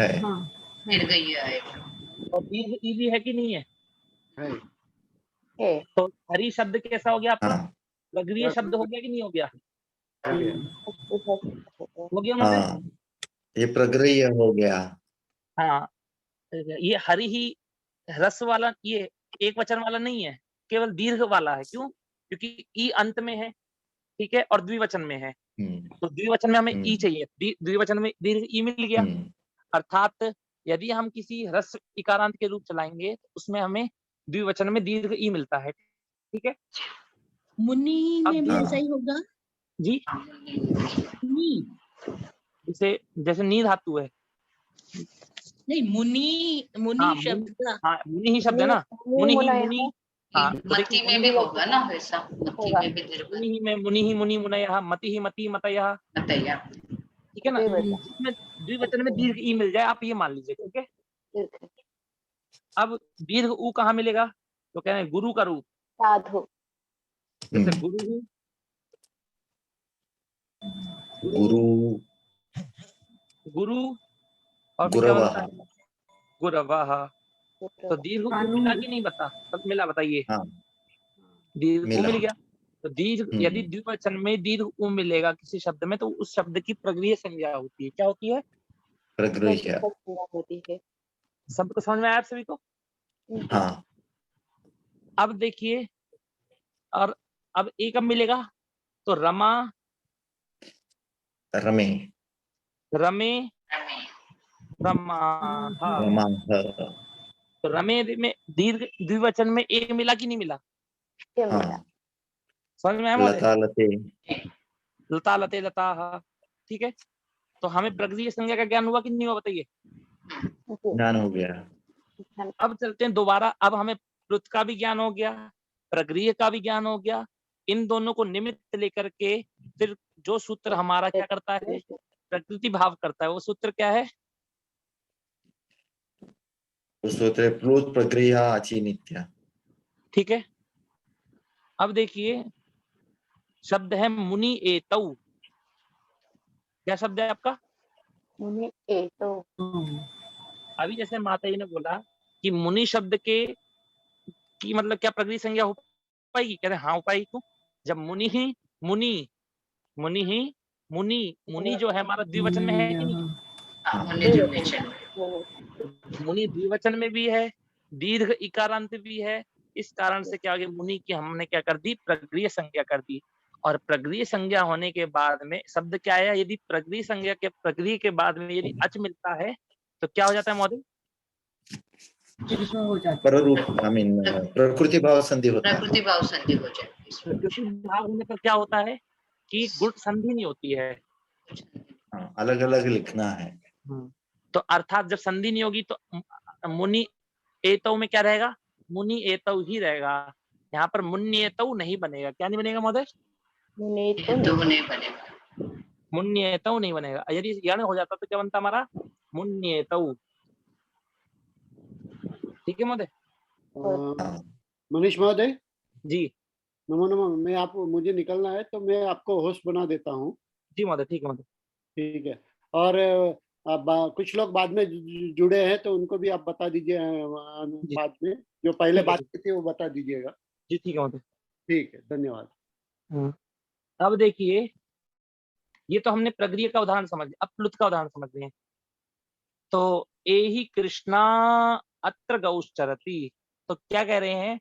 है। और दीर्घ ई भी है कि नहीं है? तो हरि शब्द कैसा हो गया आपका? प्रगृह्य शब्द हो गया कि नहीं हो गया? हो गया मतलब? ये प्रगृह्य हो गया। हाँ, ये हरि ही रस वाला, ये एक वचन वाला नहीं है, केवल दीर्घ वाला है। क्यों? क्योंकि ई अंत में है, ठीक है, और द्विवचन में है। तो द्विवचन में हमें ई चाहिए, द्विवचन में दीर्घ ई मिल गया। अर्थात यदि हम किसी रस इकारांत के रूप चलाएंगे तो उसमें हमें द्विवचन में दीर्घ ई मिलता है। ठीक है। मुनि में भी ऐसा ही होगा जी। जैसे नी धातु है। नहीं, मुनि शब्द का। हाँ, मुनि ही शब्द है ना। मुनि ही मुनि। हाँ, मति में भी होगा ना वैसा। मति में भी दीर्घ। मुनि ही में मुनि ही मुनि मुनयः, मति ही मति मतयः। ठीक है ना। इसमें द्विवचन में दीर्घ ई मिल जाए, आप ये मान लीजिए। ठीक है। अब दीर्घ उ कहाँ मिलेगा? तो कह रहे हैं गुरु का रूप। साधु। जैसे गुरु, गुरु, गुरु, और क्या बनता है? गुरवः। तो दीर्घ उ मिला कि नहीं? सब मिला, बताइए। दीर्घ उ मिल गया। तो दीर्घ, यदि द्विवचन में दीर्घ उ मिलेगा किसी शब्द में, तो उस शब्द की प्रगृह्य संज्ञा होती है। क्या होती है? प्रगृह्य होती है। सबको समझ में आया आप सभी को? हाँ। अब देखिए, और अब ए कब मिलेगा? तो रमा, रमे, रमे, रमा। तो रमे में दीर्घ द्विवचन में ए मिला कि नहीं मिला? समझ में आया? लता लते, लता लते लता। ठीक है। तो हमें प्रगृह्य संज्ञा का ज्ञान हुआ कि नहीं हुआ? बताइए। ज्ञान हो गया। अब चलते हैं दोबारा। अब हमें प्लुत का भी ज्ञान हो गया, प्रगृह्य का भी ज्ञान हो गया। इन दोनों को निमित्त लेकर के फिर जो सूत्र हमारा क्या करता है? प्रकृति भाव करता है। वो सूत्र क्या है? सूत्र प्लुत प्रगृह्य आचि नित्य। ठीक है। अब देखिए, शब्द है मुनि एतौ। क्या शब्द है आपका? मुनि एतौ। अभी जैसे माता जी ने बोला कि मुनि शब्द के की मतलब क्या प्रगृह्य संज्ञा हो पाएगी? कह रहे हाँ हो पाएगी। क्यों? जब मुनि ही मुनि, मुनि ही मुनि, मुनि जो है हमारा द्विवचन में है कि नहीं? मुनि द्विवचन में भी है, दीर्घ इकारांत भी है। इस कारण से क्या हो गया? मुनि की हमने क्या कर दी? प्रगृह्य संज्ञा कर दी। और प्रगृह्य संज्ञा होने के बाद में शब्द क्या आया? यदि प्रगृह्य संज्ञा के प्रगृह्य के बाद में यदि अच मिलता है तो क्या हो जाता है महोदय? प्रकृति भाव संधि होता है। प्रकृति भाव संधि हो जाती है। प्रकृति भाव होने पर क्या होता है कि गुण संधि नहीं होती है। अलग अलग लिखना है। तो अर्थात जब संधि नहीं होगी तो मुनि एतौ में क्या रहेगा, मुनि एतौ ही रहेगा। यहाँ पर मुनि एतौ नहीं बनेगा। क्या नहीं बनेगा महोदय? मुनि तो नहीं बनेगा। मुनि एतौ नहीं बनेगा। यदि यण हो जाता तो क्या बनता हमारा? मुनि एतौ। ठीक है महोदय? मनीष महोदय जी नमो नमो। मैं आपको, मुझे निकलना है तो मैं आपको होस्ट बना देता हूँ। जी महोदय, ठीक है महोदय। ठीक है। और अब कुछ लोग बाद में जुड़े हैं तो उनको भी आप बता दीजिए बाद में, जो पहले बात की थी वो बता दीजिएगा। जी ठीक है महोदय। ठीक है, धन्यवाद। अब देखिए, ये तो हमने प्रगृह्य का उदाहरण समझ लिया, अब प्लुत का उदाहरण समझ रहे हैं। तो एहि कृष्णा अत्र गौश्चरति, तो क्या कह रहे हैं?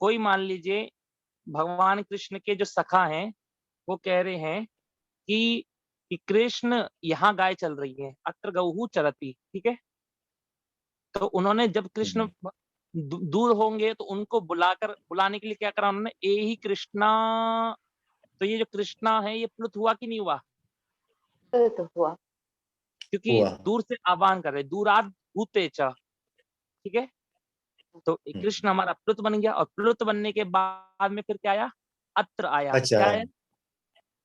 कोई मान लीजिए भगवान कृष्ण के जो सखा हैं वो कह रहे हैं कि कृष्ण यहाँ गाय चल रही है, अत्र गौहु चरति। ठीक है, तो उन्होंने जब कृष्ण दूर होंगे तो उनको बुलाने के लिए क्या करा उन्होंने? एहि कृष्णा। तो ये जो कृष्णा है ये प्लुत हुआ कि नहीं हुआ? तो हुआ, क्योंकि दूर से आह्वान कर रहे, दूराद भूते च। ठीक है, तो कृष्ण हमारा प्लुत बन गया, और प्लुत बनने के बाद में फिर क्या आया? अत्र आया। अच्छा। क्या आया?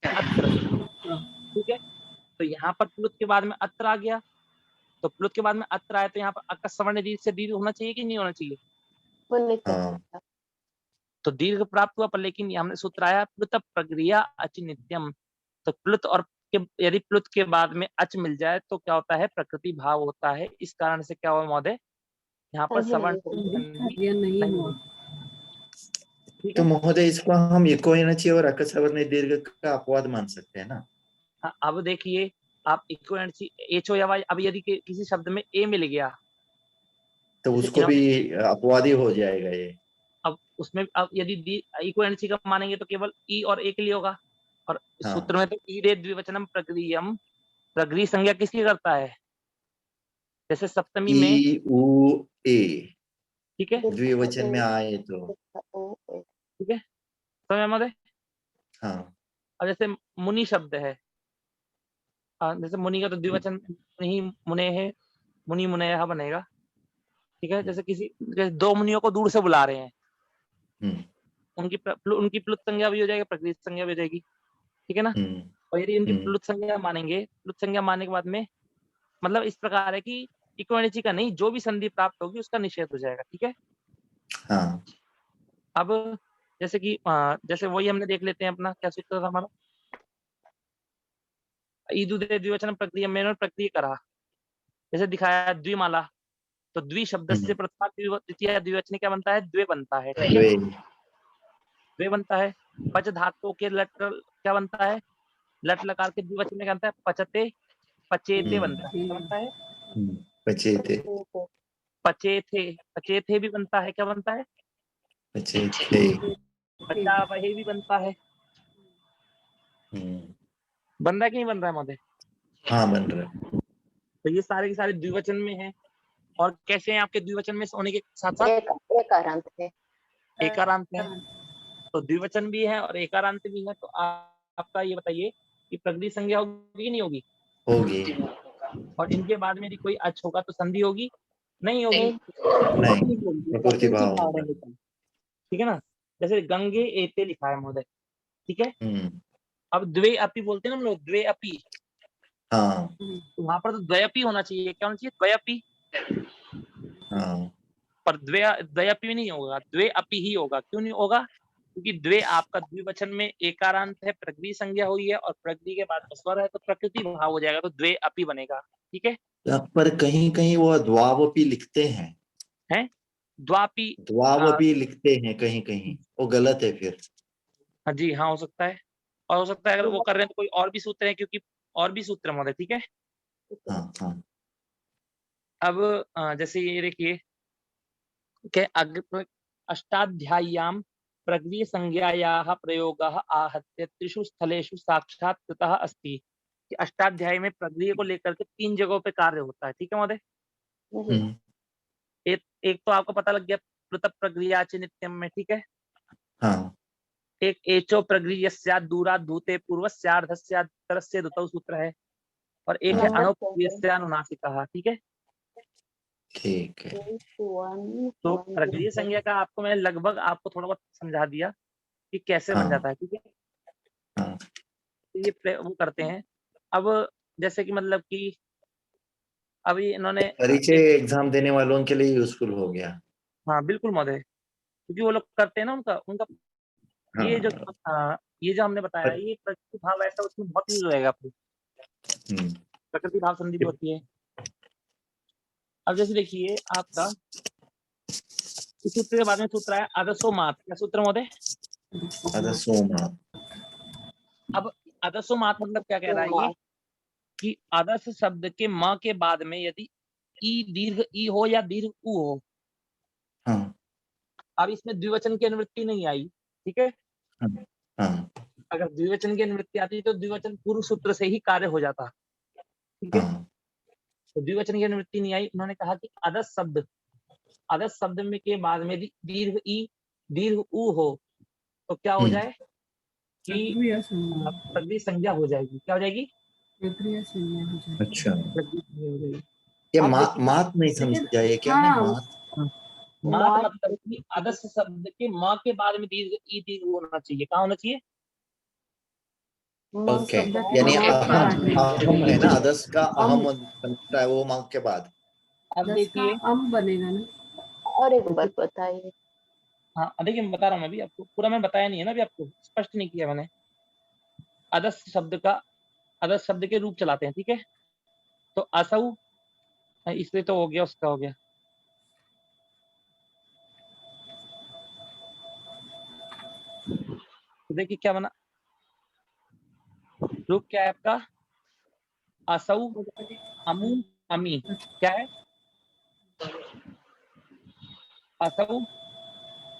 अत्र। ठीक है, तो यहाँ पर प्लुत के बाद में अत्र आ गया। तो प्लुत के बाद में अत्र आया तो यहाँ पर अक सवर्ण दीर्घ से दीर्घ होना चाहिए कि नहीं होना चाहिए? तो दीर्घ प्राप्त हुआ, पर लेकिन हमने सूत्र आया प्लुत प्रक्रिया अच नित्यम। तो प्लुत और यदि प्लुत के बाद में अच मिल जाए तो क्या होता है? प्रकृति भाव होता है। इस कारण से क्या हुआ महोदय? यहाँ पर सवर्ण नहीं हुआ। तो महोदय इसको हम इकोएनची और अकसवर्ण दीर्घ का अपवाद मान सकते हैं ना? हाँ, अब देखिए आप इकोएनची एचो या वाई, अब यदि किसी शब्द में ए मिल गया तो उसको भी अपवाद ही हो जाएगा ये। अब उसमें अब यदि इकोएनसी का मानेंगे तो केवल ई और ए के लिए होगा, और सूत्र में तो ईरे द्विवचनम प्रगृह्यम, प्रगृह्य संज्ञा किसकी करता है? जैसे सप्तमी में ई उ ए, ठीक है, द्विवचन में आए तो ठीक है, समझ महोदय? हाँ। अब जैसे मुनि शब्द है, जैसे मुनि का तो द्विवचन नहीं मुने है, मुनि मुनयः बनेगा। ठीक है, जैसे दो मुनियों को दूर से बुला रहे हैं, उनकी प्लुत संज्ञा भी हो जाएगी, प्रकृति संज्ञा भी हो जाएगी। ठीक है ना? और यदि इनकी प्लुत संज्ञा मानेंगे, प्लुत संज्ञा मानने के बाद में मतलब इस प्रकार है कि इक्वेनिटी का नहीं, जो भी संधि प्राप्त होगी उसका निषेध हो जाएगा। ठीक है, हाँ। अब जैसे कि जैसे वही हमने देख लेते हैं अपना क्या सूत्र था हमारा, ईदुदे द्विवचन प्रक्रिया में प्रक्रिया करा, जैसे दिखाया द्विमाला, तो द्वि शब्द से प्रथमा द्वितीय द्विवचन क्या बनता है? द्वे बनता है। ठीक है, द्वे बनता है। पच धातु के लट क्या बनता है? लट लकार के द्विवचन में क्या बनता है? पचते पचेते बनता है। क्या बनता है? पचेते। पचेथे, पचेथे भी बनता है। क्या बनता है? पचेथे। पचावहे भी बनता है। बन रहा है कि नहीं बन रहा है महोदय? हाँ बन रहा है। तो ये सारे के सारे द्विवचन में हैं। और कैसे हैं आपके द्विवचन में होने के साथ साथ? एकारांत है। एकारांत है, तो द्विवचन भी है और एकारांत भी है। तो आपका ये बताइए कि प्रगृह्य संज्ञा होगी कि नहीं होगी? होगी। और इनके बाद में यदि कोई अच होगा तो संधि होगी? नहीं होगी। नहीं, प्रकृति भाव होगा। ठीक है ना? जैसे गंगे एते लिखा है महोदय। ठीक है, अब द्वे अपि बोलते हैं ना हम लोग, द्वे अपि। हाँ, तो वहां पर तो द्वयपि होना चाहिए। क्या होना चाहिए? द्वयपि। हाँ। पर द्वयपि भी नहीं होगा, द्वे अपि ही होगा। क्यों नहीं होगा? क्योंकि द्वे आपका द्विवचन में एकारांत है, प्रकृति संज्ञा हुई है, और प्रकृति के बाद स्वर है तो प्रकृति भाव हो जाएगा, तो द्वे अपि बनेगा। ठीक है, पर कहीं कहीं वो द्वावपि लिखते हैं। हैं? द्वापि, द्वावपि लिखते हैं कहीं कहीं, वो गलत है फिर। हाँ जी, हाँ हो सकता है। और हो सकता है अगर वो कर रहे हैं तो कोई और भी सूत्र है, क्योंकि और भी सूत्र है महोदय। ठीक है, हाँ हाँ। अब जैसे ये देखिए के अष्टाध्याय्याम प्रगृह्य संज्ञायाः प्रयोगः आहत्य त्रिषु स्थलेषु साक्षात् कृतः अस्ति। कि अष्टाध्यायी में प्रगृह्य को लेकर के 3 जगहों पे कार्य होता है। ठीक है महोदय? एक तो आपको पता लग गया प्लुत प्रगृह्याच नित्यम में। ठीक है, हाँ। एक एचो प्रगृह्यस्यात् दूरात् धूते पूर्वस्यार्धस्यात्तरस्य द्वौ सूत्र है, और एक है अणुप्रगृह्यस्यानुनासिकः। ठीक है, ठीक है। तो प्रगृह्य संज्ञा का आपको मैं लगभग आपको थोड़ा बहुत समझा दिया कि कैसे बन जाता है। ठीक है, तो ये वो करते हैं। अब जैसे कि मतलब कि अभी इन्होंने परिचय एग्जाम देने वालों के लिए यूजफुल हो गया। हाँ बिल्कुल महोदय, क्योंकि वो लोग करते हैं ना, उनका हाँ। ये जो हमने बताया, ये प्रकृति भाव ऐसा उसमें बहुत यूज रहेगा। प्रकृति भाव संधि भी होती है। अब जैसे देखिए आपका इस सूत्र के बाद में सूत्र आया आदर्शोमात। क्या सूत्र महोदय? आदर्शोमात। अब आदर्शोमात मतलब क्या कह रहा है ये कि आदर्श शब्द के माँ के बाद में यदि ई दीर्घ ई हो या दीर्घ उ हो। हाँ। अब इसमें द्विवचन की अनुवृत्ति नहीं आई। ठीक है, हाँ। अगर द्विवचन की अनुवृत्ति आती तो द्विवचन पूर्व सूत्र से ही कार्य हो जाता। ठीक है, तो द्विवचन की अनुवृत्ति नहीं आई। उन्होंने कहा कि आदर्श शब्द में के बाद में दीर्घ ई दीर्घ उ हो तो क्या हो जाए कि प्रगृह्य संज्ञा हो जाएगी। क्या हो जाएगी? प्रगृह्य संज्ञा हो जाएगी। अच्छा, ये मात नहीं समझा, ये क्या है मात? मात मतलब कि आदर्श शब्द के माँ के बाद में दीर्घ ई दीर्घ होना चाहिए। कहाँ होना चाहिए? ओके, यानी अहम है ना, आदर्श का अहम बनता है वो माँ के बाद। अब देखिए अम बनेगा ना। और एक बार बताइए। हाँ देखिए, मैं बता रहा हूँ अभी आपको, पूरा मैं बताया नहीं है ना, अभी आपको स्पष्ट नहीं किया मैंने। आदर्श शब्द के रूप चलाते हैं। ठीक है, तो असौ इसलिए तो हो गया, उसका हो गया। तो देखिए क्या बना, रूप क्या है आपका? असौ अमु अमी। क्या है? असौ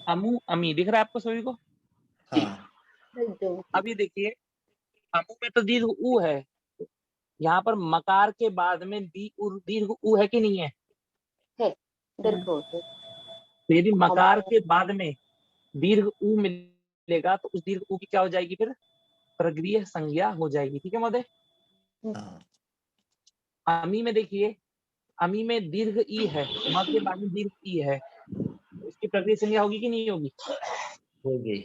अमु अमी। दिख रहा है आपको सभी को? हाँ। अब ये देखिए, अमु में तो दीर्घ उ है, यहाँ पर मकार के बाद में दीर्घ उ है कि नहीं है? तो यदि मकार के बाद में दीर्घ उ मिलेगा तो उस दीर्घ उ की क्या हो जाएगी? फिर प्रगृह्य संज्ञा हो जाएगी। ठीक है महोदय। अमी में देखिए, अमी में दीर्घ ई है, म के बाद में दीर्घ ई है, उसकी प्रगृह्य संज्ञा होगी कि नहीं होगी? होगी।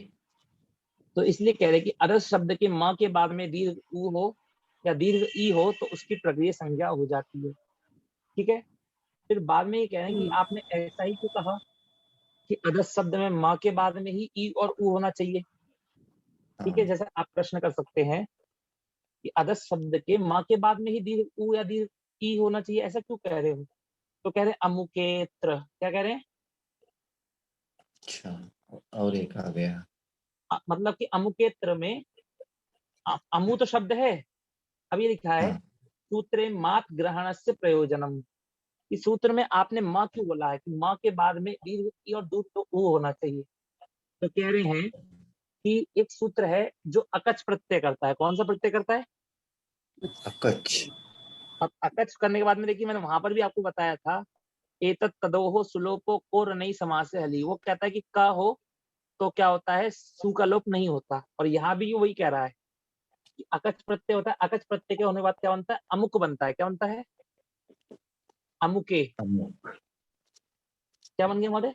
तो इसलिए कह रहे कि आदर्श शब्द के माँ के बाद में दीर्घ उ हो या दीर्घ ई हो तो उसकी प्रगृह्य संज्ञा हो जाती है। ठीक है, फिर बाद में ये कह रहे हैं कि आपने ऐसा ही क्यों कहा कि आदर्श शब्द में माँ के बाद में ही ई और उ होना चाहिए। ठीक है, जैसे आप प्रश्न कर सकते हैं कि आदर्श शब्द के माँ के बाद में ही दीर्घ उ या दीर्घ ई होना चाहिए, ऐसा क्यों कह रहे हो? तो कह रहे अमुकेत्र। क्या कह रहे हैं? अच्छा, और एक आ गया, मतलब कि अमुकेत्र में अमु तो शब्द है, अब ये लिखा है सूत्रे मात ग्रहणस्य प्रयोजनम। इस सूत्र में आपने माँ क्यों बोला है कि माँ के बाद में दीर्घ ई और दूध तो उ होना चाहिए? तो कह रहे हैं कि एक सूत्र है जो अकच प्रत्यय करता है। कौन सा प्रत्यय करता है? अकच। अब अकच करने के बाद में देखिए, मैंने वहां पर भी आपको बताया था एतत् तदोहो सुलोपो कोर नहीं समास हली। वो कहता है कि क हो तो क्या होता है? सु का लोप नहीं होता। और यहाँ भी वही कह रहा है कि अकच प्रत्यय होता है। अकच प्रत्यय के होने के बाद क्या बनता है? अमुक बनता है। क्या बनता है? अमुके। क्या बन गया महोदय?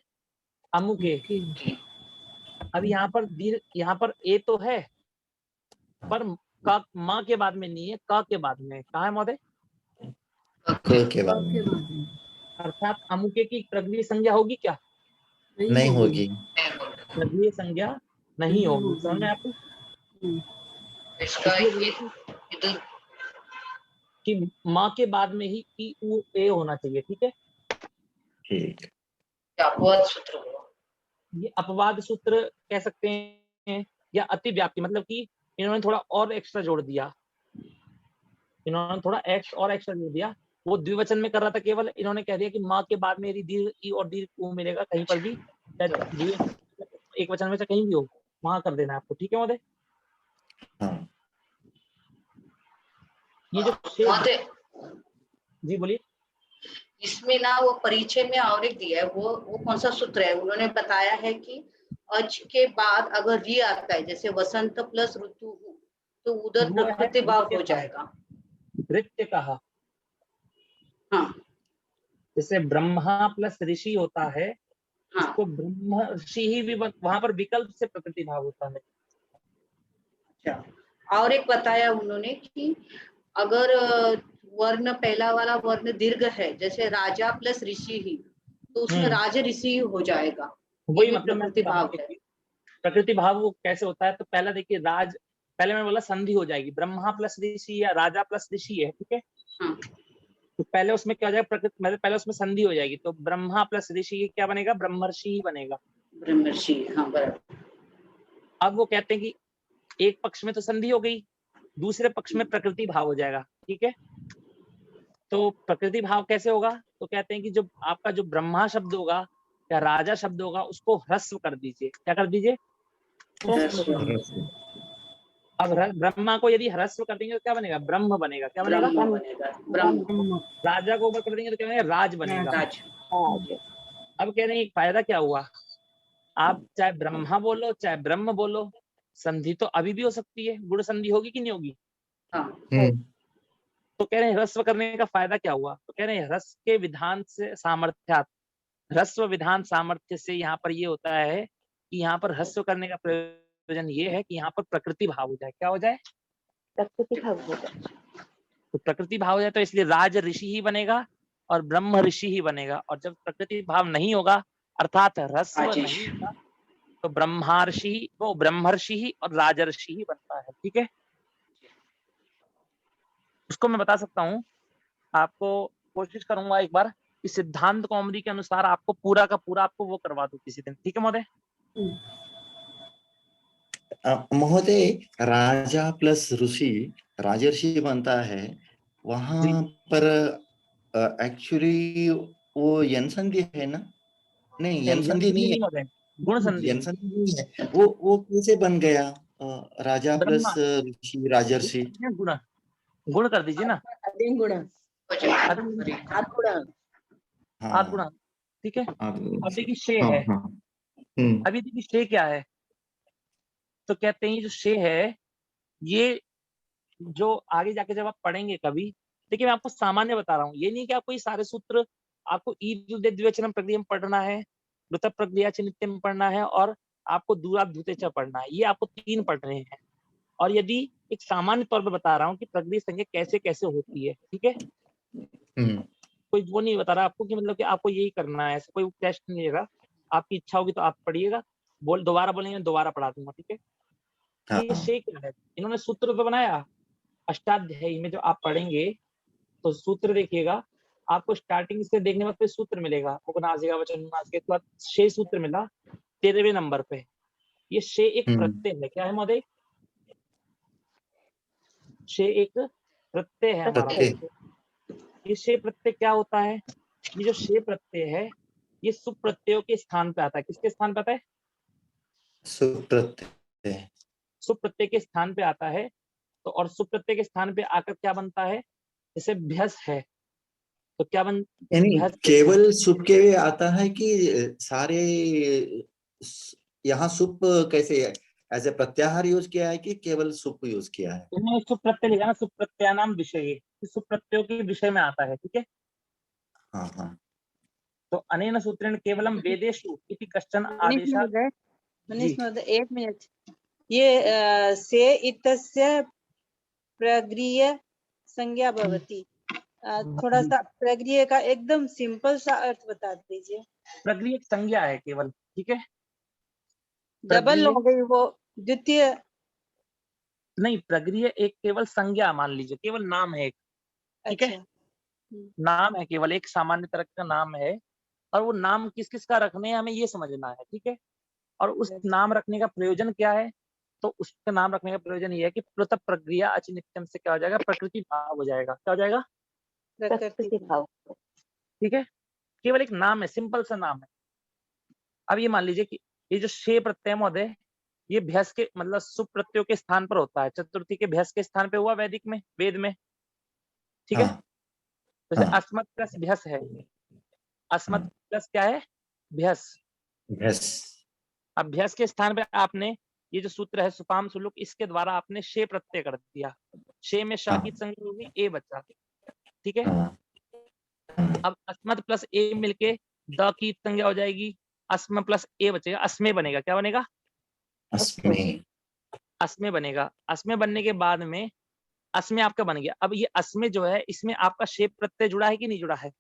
अमुके। अब यहाँ पर ए तो है पर क माँ के बाद में नहीं है, क के बाद में। कहाँ है महोदय? के बाद। अर्थात अमुके की प्रगृह्य संज्ञा होगी क्या? नहीं होगी। प्रगृह्य संज्ञा नहीं होगी। समझ में आपको? कि माँ के बाद में ही ई उ ए होना चाहिए। ठीक है, ठीक। अपवाद सूत्र हुआ। ये अपवाद सूत्र कह सकते हैं या अतिव्याप्ति, मतलब कि इन्होंने थोड़ा और एक्स्ट्रा जोड़ दिया। जोड़ दिया। वो द्विवचन में कर रहा था केवल, इन्होंने कह दिया कि माँ के बाद में यदि दीर्घ ई और दीर्घ उ मिलेगा कहीं पर भी, एक वचन में से कहीं भी हो, वहां कर देना आपको। ठीक है महोदय? ये जो जी बोलिए। इसमें ना वो परिचय में और एक दिया है, वो कौन सा सूत्र है? उन्होंने बताया है कि अच के बाद अगर री आता है, जैसे वसंत प्लस ऋतु, तो उधर वो है प्रकृति भाव हो नृत्य जाएगा। नृत्य कहा। हाँ जैसे ब्रह्मा प्लस ऋषि होता है, हाँ इसको ब्रह्म ऋषि ही भी वहां पर विकल्प से प्रकृति भाव होता है। अच्छा, और एक बताया उन्होंने कि अगर वर्ण पहला वाला वर्ण दीर्घ है, जैसे राजा प्लस ऋषि ही, तो उसमें राज ऋषि ही हो जाएगा। वही ये भी मतलब मैं प्रकृति बता रहा भाव हूँ है। कि प्रकृति भाव वो कैसे होता है। तो पहला देखिए, राज, पहले मैं बोला संधि हो जाएगी, ब्रह्मा प्लस ऋषि या राजा प्लस ऋषि है, ठीक है। हाँ। तो पहले उसमें क्या हो जाएगा, प्रकृति मतलब पहले उसमें संधि हो जाएगी, तो ब्रह्मा प्लस ऋषि क्या बनेगा, ब्रह्मर्षि ही बनेगा। ब्रह्मर्षि, हाँ बराबर। अब वो कहते हैं कि एक पक्ष में तो संधि हो गई, दूसरे पक्ष में प्रकृति भाव हो जाएगा, ठीक है। तो प्रकृति भाव कैसे होगा, तो कहते हैं कि जो आपका जो ब्रह्मा शब्द होगा या राजा शब्द होगा, उसको ह्रस्व कर दीजिए। क्या कर दीजिए? अब ब्रह्मा को यदि ह्रस्व कर देंगे तो क्या बनेगा, ब्रह्म बनेगा। क्या बनेगा? ब्रह्म बनेगा, ब्रह्म। राजा को ऊपर कर देंगे तो क्या बनेगा, राज बनेगा। राज। अब कह रहे हैं फायदा क्या हुआ, आप चाहे ब्रह्मा बोलो चाहे ब्रह्म बोलो, संधि तो अभी भी हो सकती है, गुण संधि होगी कि नहीं होगी? तो कह रहे हैं ह्रस्व करने का फायदा क्या हुआ, तो कह रहे हैं ह्रस्व के विधान से सामर्थ्यात्, ह्रस्व विधान सामर्थ्य से यहाँ पर ये होता है कि यहाँ पर ह्रस्व करने का प्रयोजन ये है कि यहाँ पर प्रकृति भाव हो जाए। क्या हो जाए? प्रकृति भाव हो जाए। तो प्रकृति भाव हो जाए तो इसलिए राज ऋषि ही बनेगा और ब्रह्म ऋषि ही बनेगा। और जब प्रकृति भाव नहीं होगा, अर्थात ह्रस्व नहीं होगा, तो ब्रह्मर्षि, वो ब्रह्मर्षि ही और राजर्षि ही बनता है, ठीक है। उसको मैं बता सकता हूँ आपको, कोशिश करूंगा एक बार कि सिद्धांत कौमुदी के अनुसार आपको पूरा का पूरा आपको वो करवा दूं किसी दिन, ठीक है महोदय? महोदय, राजा प्लस ऋषि राजर्षि बनता है, वहां पर एक्चुअली वो यन संधि है ना? नहीं, यन संधि नहीं है, गुण संधि। यन संधि नहीं है। वो कैसे बन गया राजा प्लस ऋषि राजर्षि? गुण, गुण कर दीजिए ना, आठ गुणा, ठीक है। अब देखिए शे है, अभी देखिए शे क्या है, तो कहते हैं जो शे है, ये जो आगे जाके जब आप पढ़ेंगे कभी, देखिए मैं आपको सामान्य बता रहा हूँ, ये नहीं कि आपको ये सारे सूत्र आपको द्विवचनम प्रक्रिया में पढ़ना है, द्वितीय प्रक्रिया नित्य में पढ़ना है, और आपको दूरात भूतेच पढ़ना है। ये आपको 3 पढ़ने हैं। और यदि एक सामान्य तौर पर बता रहा हूँ कि प्रक्रिया संज्ञा कैसे कैसे होती है, ठीक है। कोई वो नहीं बता रहा आपको कि मतलब कि आपको यही करना है, ऐसा कोई टेस्ट नहीं रहेगा। आपकी इच्छा होगी तो आप पढ़िएगा, दोबारा बोलेंगे, दोबारा पढ़ा दूंगा, ठीक है। ये शे क्या है, इन्होंने सूत्र तो बनाया, अष्टाध्यायी में जो आप पढ़ेंगे तो सूत्र देखिएगा, आपको स्टार्टिंग से देखने में सूत्र मिलेगा, उपनासिका वचन अनुनासिका, के बाद शे सूत्र मिला 13वें नंबर पे। ये शे एक प्रत्यय है। क्या है महोदय? शे एक प्रत्यय है हमारा। ये शे प्रत्यय क्या होता है? ये जो शे प्रत्यय है, ये सुप प्रत्ययों के स्थान पे आता है। किसके स्थान पे आता है? सुप प्रत्यय के स्थान पे आता है। तो और सुप प्रत्यय के स्थान पे आकर क्या बनता है? जैसे भ्यस है तो क्या बन, केवल सुप के आता है कि सारे यहाँ सुप कैसे है, ऐसे प्रत्याहार यूज किया है कि केवल सुप यूज किया है? उन्होंने सुप प्रत्यय लिखा ना, सुप प्रत्यानाम विषय, सुप प्रत्ययों के विषय में आता है, ठीक है। हाँ हाँ। तो अनेन सूत्रेण केवलम वेदेषु इति कश्चन आदेशः। मनीष महोदय, एक मिनट, ये से इत्यस्य प्रगृह्य संज्ञा भवति, थोड़ा सा प्रगृह्य का एकदम सिंपल सा अर्थ बता दीजिए। प्रगृह्य संज्ञा है केवल, ठीक है। डबल हो गई वो, द्वितीय नहीं, प्रगृह्य एक केवल संज्ञा मान लीजिए, केवल नाम है एक, ठीक है। नाम है, केवल एक सामान्य तरह का नाम है, और वो नाम किस किस का रखने हैं हमें ये समझना है, ठीक है। और उस नाम रखने का प्रयोजन क्या है, तो उसका नाम रखने का प्रयोजन ये है कि प्लुत प्रक्रिया अच नित्यम से क्या हो जाएगा, प्रकृति भाव हो जाएगा। क्या हो जाएगा? प्रकृति भाव, ठीक है। केवल एक नाम है, सिंपल सा नाम है। अब ये मान लीजिए कि ये जो शे प्रत्यय महोदय, ये भ्यस के मतलब सुप प्रत्ययों के स्थान पर होता है, चतुर्थी के भ्यस के स्थान पे हुआ वैदिक में, वेद में, ठीक है। जैसे अस्मत् प्लस भ्यस है, अस्मत् प्लस क्या है, भ्यस। अभ्यास के स्थान पे आपने ये जो सूत्र है सुपाम सुलुक, इसके द्वारा आपने शे प्रत्यय कर दिया। शे में श की संज्ञा होगी, ए बचा, ठीक है। अब अस्मत् प्लस ए मिलके द की संज्ञा हो जाएगी, अस्म प्लस ए बचेगा, अस्मे बनेगा। क्या बनेगा? अस्मे बनेगा। अस्मे बनने के बाद में अस्मे आपका बन गया। अब ये अस्मे जो है, इसमें आपका शे प्रत्यय जुड़ा है कि नहीं जुड़ा है?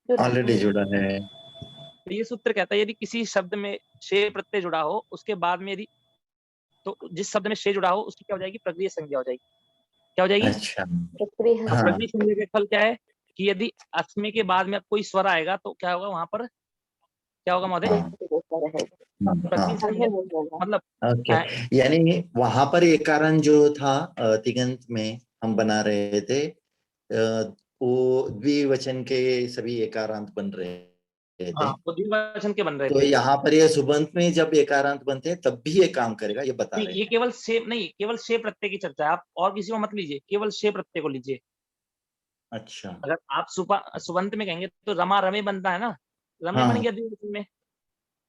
ऑलरेडी जुड़ा है। तो ये सूत्र कहता है यदि किसी शब्द में शे प्रत्यय जुड़ा हो, उसके बाद में यदि, तो जिस शब्द में शे जुड़ा हो उसकी क्या हो जाएगी? प्रगृह्य संज्ञा हो जाएगी। क्या हो जाएगी? अच्छा। प्रगृह्य संज्ञा का फल क्या है कि यदि अस्मे के बाद में कोई स्वर आएगा तो क्या होगा वहां पर? क्या होगा महोदय? मतलब ओके, यानी वहां पर एकारण जो था तिगंत में हम बना रहे थे, वो द्विवचन के सभी एकारांत बन रहे थे। वो द्विवचन के बन रहे तो थे। यहाँ पर ये सुबंत में जब एकारांत बनते हैं तब भी ये काम करेगा, ये बता रहे ये केवल शे नहीं, केवल शे प्रत्यय की चर्चा है। आप और किसी को मत लीजिए, केवल शे प्रत्यय को लीजिए। अच्छा। अगर आप सुबंत में कहेंगे तो रमा रमे बनता है ना, रमे बन गया द्विवचन में,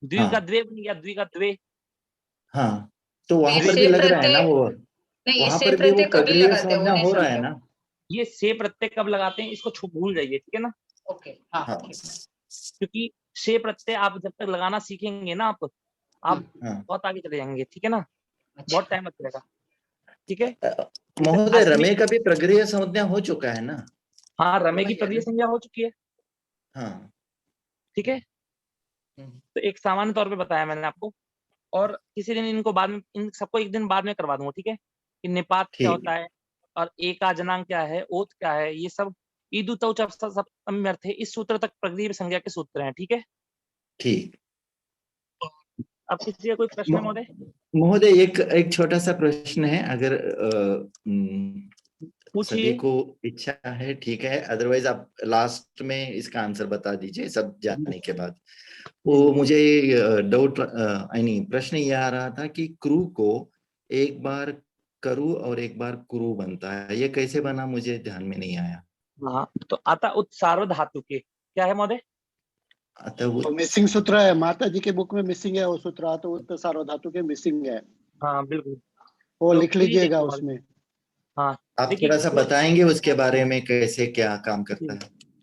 द्वि का द्वे बन गया, द्वि का द्वे। हाँ, तो वहां पर भी लग रहा है ना वो, वहां पर भी वो प्रगृह्य संज्ञा हो रहा है ना। ये से प्रत्यय कब लगाते हैं इसको भूल जाइए, ठीक है ना। ओके। क्योंकि से प्रत्यय आप जब तक लगाना सीखेंगे ना, आप बहुत आगे चले जाएंगे, ठीक है ना। बहुत टाइम लगेगा, ठीक है। महोदय, रमे का भी प्रगृह्य संज्ञा हो चुका है ना। हाँ, रमे की प्रगृह्य संज्ञा हो चुकी है। हाँ, ठीक है। तो एक सामान्य तौर पे बताया मैंने आपको, और किसी दिन इनको बाद में, इन सबको एक दिन बाद में करवा दूंगा, ठीक है। कि निपात क्या होता है और एका जनांग क्या है, ओत क्या है, ये सब ईदुतौ सप्तम्यर्थ है, इस सूत्र तक प्रगृह्य संज्ञा के सूत्र हैं, ठीक है। ठीक। अब किसी का कोई प्रश्न है महोदय? महोदय, एक छोटा सा प्रश्न है, अगर सभी को इच्छा है, ठीक है, अदरवाइज आप लास्ट में इसका आंसर बता दीजिए सब जानने के बाद। वो मुझे डाउट प्रश्न ये आ रहा था कि क्रू को एक बार करु और एक बार कुरु बनता है, ये कैसे बना? मुझे ध्यान में नहीं आया। हाँ, तो आता उत्सार्व धातु के क्या है महोदय? तो मिसिंग सूत्र है, माता जी के बुक में मिसिंग है वो सूत्र, तो उत्सार्व धातु के मिसिंग है। हाँ बिल्कुल, वो लिख लीजिएगा उसमें। हाँ, आप थोड़ा सा बताएंगे उसके बारे में, कैसे क्या काम करता है?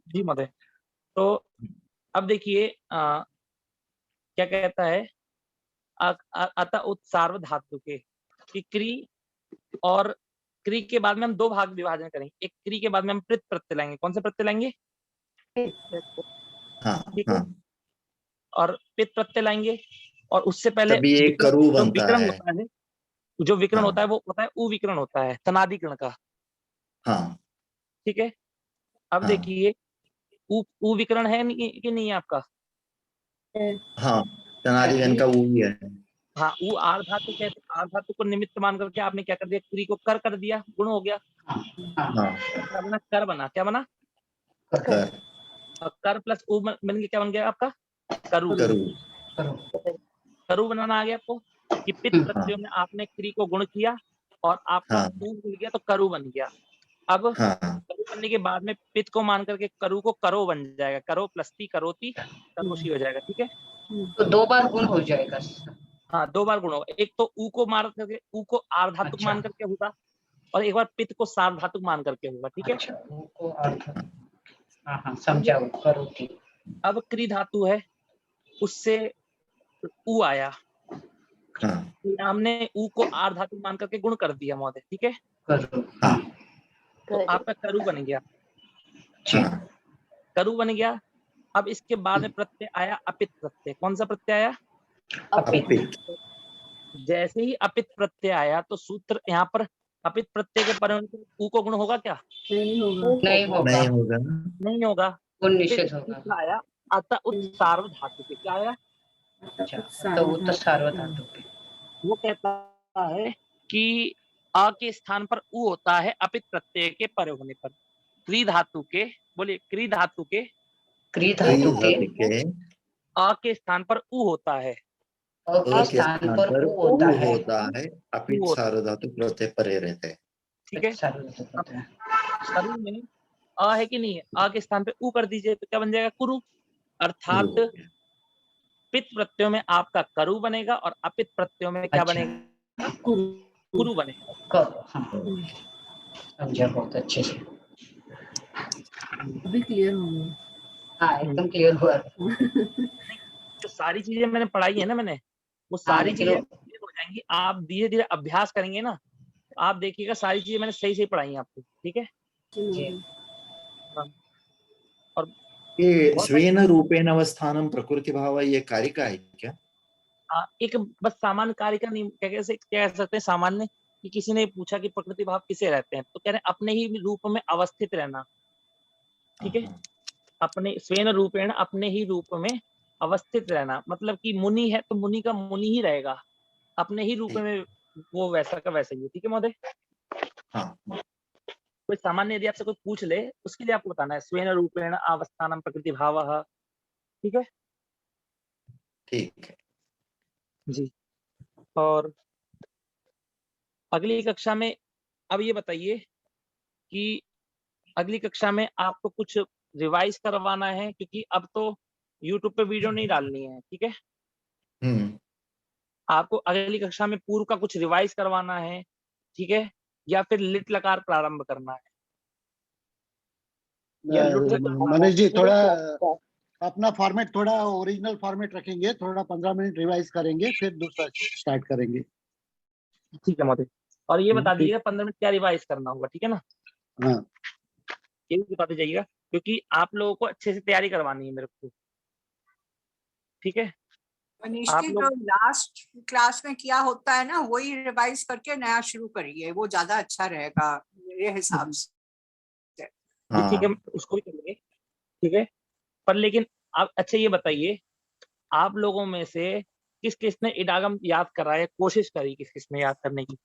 जी महोदय। तो अब देखिए क्या कहता है, अतः उत्सार्व धातु के कि क्री, और क्री के बाद में हम दो भाग विभाजन करेंगे। एक क्री के बाद में हम प्रत प्रत्यय लाएंगे। कौन से प्रत्यय लाएंगे? ठीक है। और पित प्रत्यय लाएंगे, और उससे पहले तभी एक करु बनता विकरण है। होता है, जो विकरण होता है वो होता है उ विकरण होता है, तनादिकरण का। हाँ, ठीक है। अब देखिए उ विकरण है कि नहीं है आपका? हाँ, तनादिगण का वो ही है। हाँ, उ आर्ध धातु कहते, आर्ध धातु को निमित्त मान करके आपने क्या कर दिया, क्री को कर दिया, गुण हो गया। क्या बना? कर बना। क्या बना? कर। कर प्लस उ बन गया, क्या बन गया आपका? करु। करु बनाना आ गया आपको कि पित प्रत्यय में आपने क्री को गुण किया और आपका उ मिल गया तो करु बन गया। अब करु बनने के बाद में पित को मान करके करु को करो बन जाएगा, करो प्लस ती करोती करोशी हो जाएगा, ठीक है। तो दो बार गुण हो जाएगा। हाँ, दो बार गुण होगा। एक तो उ को मार करके, उ को आर्ध धातुक मान करके होगा, और एक बार पित को सार्ध धातुक मान करके होगा, ठीक है। समझा। करोती। अब क्री धातु है, उससे उ आया, हमने उ को आर्ध धातुक मान करके गुण कर दिया महोदय, ठीक है। तो आपका करु बन गया, करु बन गया। अब इसके बाद में प्रत्यय आया अपित प्रत्यय। कौन सा प्रत्यय आया? अपित। जैसे ही अपित प्रत्यय आया तो सूत्र यहाँ पर अपित प्रत्यय के परिणाम उ को गुण होगा क्या? नहीं होगा। नहीं होगा। गुण निषेध होगा। आया अतः उत्सार्व धातु के। क्या आया? तो उत्सार्व धातु के। वो कहता है कि अ के स्थान पर उ होता है अपित प्रत्यय के परे होने पर। क्री धातु के, बोलिए क्री धातु के, क्री धातु के अ के स्थान पर उ होता है, के स्थान पर उ होता है, अपित सार्वधातुक प्रत्यय परे रहते हैं, ठीक है। शरीर में अ है कि नहीं है? अ के स्थान पे उ कर दीजिए तो क्या बन जाएगा? कुरु। अर्थात पित प्रत्ययों में आपका करु बनेगा और अपित प्रत्ययों में क्या बनेगा? कुरु बनेगा। समझा बहुत अच्छे से। अभी क्लियर हो गया। हाँ एकदम क्लियर हुआ। जो सारी चीजें मैंने पढ़ाई है ना मैंने, वो सारी चीजें clear हो जाएंगी। आप धीरे धीरे अभ्यास करेंगे ना, तो आप देखिएगा सारी चीजें मैंने सही सही पढ़ाई है आपको। ठीक है। और ये स्वेन रूपेण अवस्थानम प्रकृति भाव ये कार्य का है क्या? एक बस सामान्य कार्य का नहीं, कैसे कह सकते हैं सामान्य, कि किसी ने पूछा कि प्रकृति भाव किसे रहते हैं, तो कह रहे हैं अपने ही रूप में अवस्थित रहना। ठीक है। अपने स्वेन रूपेण, अपने ही रूप में अवस्थित रहना, मतलब कि मुनि है तो मुनि का मुनि ही रहेगा, अपने ही रूप में वो वैसा का वैसा ही। ठीक है महोदय। कोई सामान्य यदि आपसे कोई पूछ ले, उसके लिए आपको बताना है स्वेन रूपेण अवस्थानम प्रकृति भावः। ठीक है। ठीक है जी। और अगली कक्षा में अब ये बताइए कि अगली कक्षा में आपको कुछ रिवाइज करवाना है, क्योंकि अब तो यूट्यूब पे वीडियो नहीं डालनी है। ठीक है। आपको अगली कक्षा में पूर्व का कुछ रिवाइज करवाना है। ठीक है। या फिर लिट लकार प्रारंभ करना है। मनीष जी थोड़ा अपना फॉर्मेट थोड़ा ओरिजिनल फॉर्मेट रखेंगे, थोड़ा 15 मिनट रिवाइज करेंगे, फिर दूसरा स्टार्ट करेंगे। ठीक है महोदय। और ये बता दीजिएगा 15 मिनट क्या रिवाइज करना होगा। ठीक है ना। हाँ ये भी बताते जाइएगा, क्योंकि आप लोगों को अच्छे से तैयारी करवानी है मेरे को। ठीक है। मनीष जी जो लास्ट क्लास में किया होता है ना, वही रिवाइज करके नया शुरू करिए, वो ज्यादा अच्छा रहेगा मेरे हिसाब से। ठीक है, उसको भी करेंगे। ठीक है। पर लेकिन आप अच्छा ये बताइए, आप लोगों में से किस किस ने इडागम याद करा है, कोशिश करी किस किस ने याद करने की?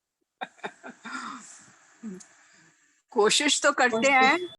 कोशिश तो करते हैं